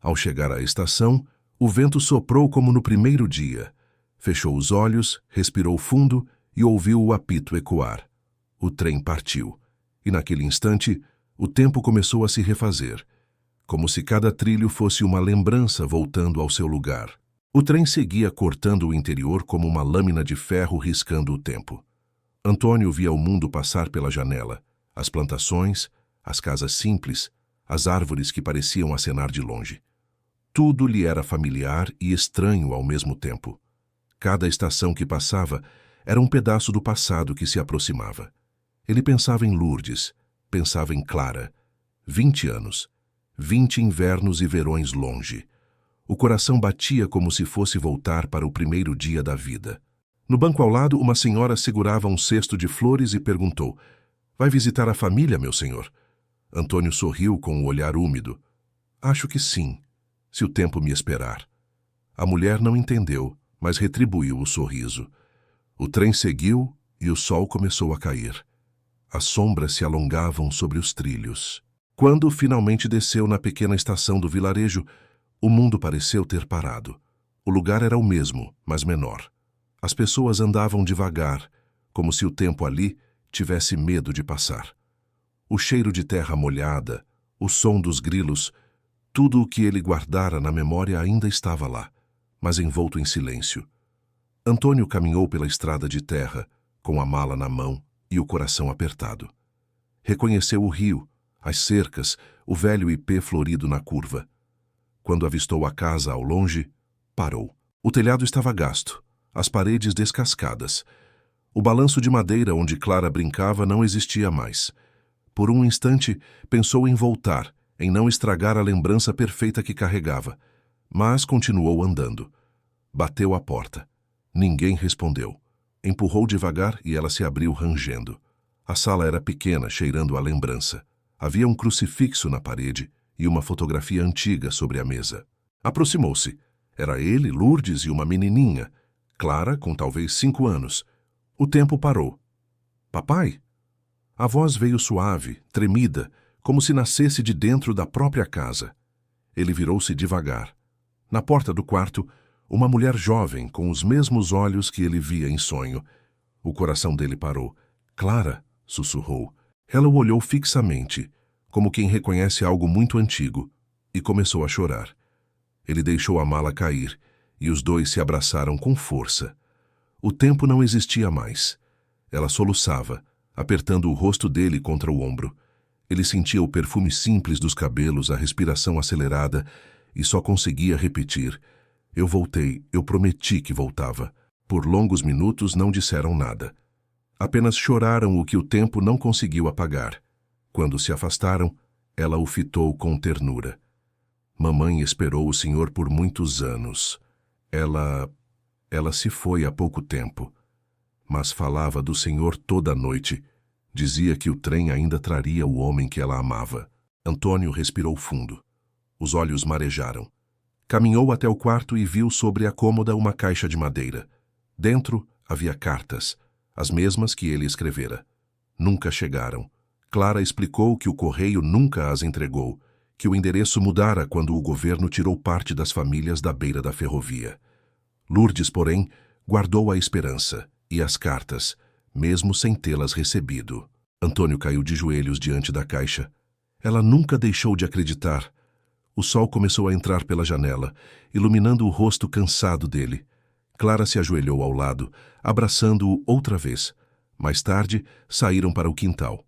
Ao chegar à estação, o vento soprou como no primeiro dia. Fechou os olhos, respirou fundo e ouviu o apito ecoar. O trem partiu. E naquele instante, o tempo começou a se refazer, como se cada trilho fosse uma lembrança voltando ao seu lugar. O trem seguia cortando o interior como uma lâmina de ferro riscando o tempo. Antônio via o mundo passar pela janela, as plantações, as casas simples, as árvores que pareciam acenar de longe. Tudo lhe era familiar e estranho ao mesmo tempo. Cada estação que passava era um pedaço do passado que se aproximava. Ele pensava em Lourdes, pensava em Clara. 20 anos, 20 invernos e verões longe. O coração batia como se fosse voltar para o primeiro dia da vida. No banco ao lado, uma senhora segurava um cesto de flores e perguntou: "Vai visitar a família, meu senhor?" Antônio sorriu com o olhar úmido. "Acho que sim, se o tempo me esperar." A mulher não entendeu, mas retribuiu o sorriso. O trem seguiu e o sol começou a cair. As sombras se alongavam sobre os trilhos. Quando finalmente desceu na pequena estação do vilarejo, o mundo pareceu ter parado. O lugar era o mesmo, mas menor. As pessoas andavam devagar, como se o tempo ali tivesse medo de passar. O cheiro de terra molhada, o som dos grilos, tudo o que ele guardara na memória ainda estava lá, mas envolto em silêncio. Antônio caminhou pela estrada de terra, com a mala na mão e o coração apertado. Reconheceu o rio, as cercas, o velho ipê florido na curva. Quando avistou a casa ao longe, parou. O telhado estava gasto, as paredes descascadas. O balanço de madeira onde Clara brincava não existia mais. Por um instante, pensou em voltar, em não estragar a lembrança perfeita que carregava, mas continuou andando. Bateu à porta. Ninguém respondeu. Empurrou devagar e ela se abriu rangendo. A sala era pequena, cheirando a lembrança. Havia um crucifixo na parede e uma fotografia antiga sobre a mesa. Aproximou-se. Era ele, Lourdes e uma menininha, Clara, com talvez 5 anos. O tempo parou. "Papai?" A voz veio suave, tremida, como se nascesse de dentro da própria casa. Ele virou-se devagar. Na porta do quarto, uma mulher jovem, com os mesmos olhos que ele via em sonho. O coração dele parou. "Clara", sussurrou. Ela o olhou fixamente, como quem reconhece algo muito antigo, e começou a chorar. Ele deixou a mala cair, e os dois se abraçaram com força. O tempo não existia mais. Ela soluçava, apertando o rosto dele contra o ombro. Ele sentia o perfume simples dos cabelos, a respiração acelerada, e só conseguia repetir: "Eu voltei, eu prometi que voltava." Por longos minutos não disseram nada. Apenas choraram o que o tempo não conseguiu apagar. Quando se afastaram, ela o fitou com ternura. Mamãe esperou o senhor por muitos anos. Ela se foi há pouco tempo, mas falava do senhor toda a noite. Dizia que o trem ainda traria o homem que ela amava. Antônio respirou fundo. Os olhos marejaram. Caminhou até o quarto e viu sobre a cômoda uma caixa de madeira. Dentro havia cartas, as mesmas que ele escrevera. Nunca chegaram. Clara explicou que o correio nunca as entregou, que o endereço mudara quando o governo tirou parte das famílias da beira da ferrovia. Lourdes, porém, guardou a esperança e as cartas, mesmo sem tê-las recebido. Antônio caiu de joelhos diante da caixa. Ela nunca deixou de acreditar. O sol começou a entrar pela janela, iluminando o rosto cansado dele. Clara se ajoelhou ao lado, abraçando-o outra vez. Mais tarde, saíram para o quintal.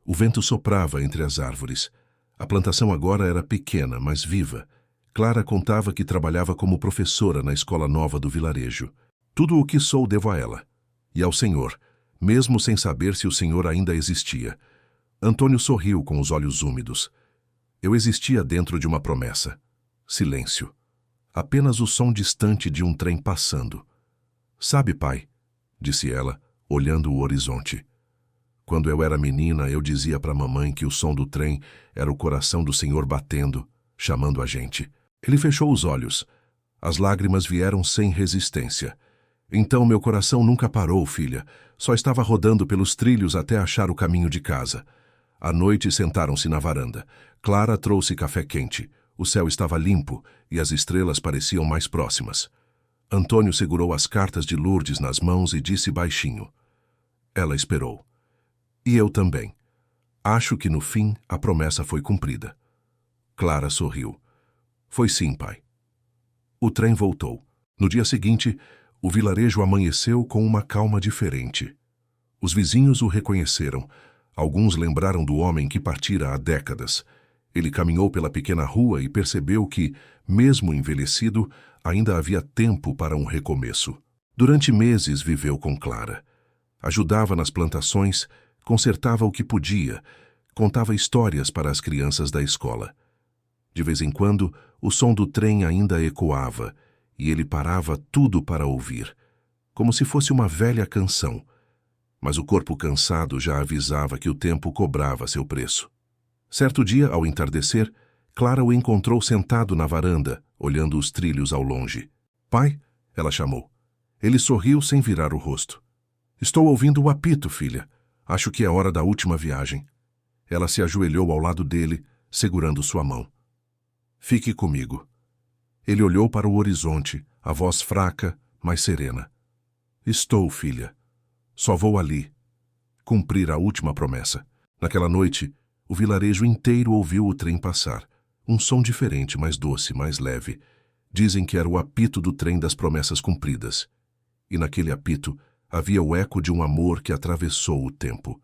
O vento soprava entre as árvores. A plantação agora era pequena, mas viva. Clara contava que trabalhava como professora na escola nova do vilarejo. Tudo o que sou devo a ela. E ao senhor, mesmo sem saber se o senhor ainda existia. Antônio sorriu com os olhos úmidos. Eu existia dentro de uma promessa. Silêncio. Apenas o som distante de um trem passando. Sabe, pai, disse ela, olhando o horizonte. Quando eu era menina, eu dizia para a mamãe que o som do trem era o coração do senhor batendo, chamando a gente. Ele fechou os olhos. As lágrimas vieram sem resistência. Então meu coração nunca parou, filha. Só estava rodando pelos trilhos até achar o caminho de casa. À noite sentaram-se na varanda. Clara trouxe café quente. O céu estava limpo e as estrelas pareciam mais próximas. Antônio segurou as cartas de Lourdes nas mãos e disse baixinho. Ela esperou. E eu também. Acho que no fim a promessa foi cumprida. Clara sorriu. Foi sim, pai. O trem voltou. No dia seguinte, o vilarejo amanheceu com uma calma diferente. Os vizinhos o reconheceram. Alguns lembraram do homem que partira há décadas. Ele caminhou pela pequena rua e percebeu que, mesmo envelhecido, ainda havia tempo para um recomeço. Durante meses viveu com Clara. Ajudava nas plantações, consertava o que podia, contava histórias para as crianças da escola. De vez em quando, o som do trem ainda ecoava, e ele parava tudo para ouvir, como se fosse uma velha canção. Mas o corpo cansado já avisava que o tempo cobrava seu preço. Certo dia, ao entardecer, Clara o encontrou sentado na varanda, olhando os trilhos ao longe. Pai, ela chamou. Ele sorriu sem virar o rosto. Estou ouvindo o apito, filha. Acho que é hora da última viagem. Ela se ajoelhou ao lado dele, segurando sua mão. Fique comigo. Ele olhou para o horizonte, a voz fraca, mas serena. Estou, filha. Só vou ali. Cumprir a última promessa. Naquela noite, o vilarejo inteiro ouviu o trem passar. Um som diferente, mais doce, mais leve. Dizem que era o apito do trem das promessas cumpridas. E naquele apito havia o eco de um amor que atravessou o tempo.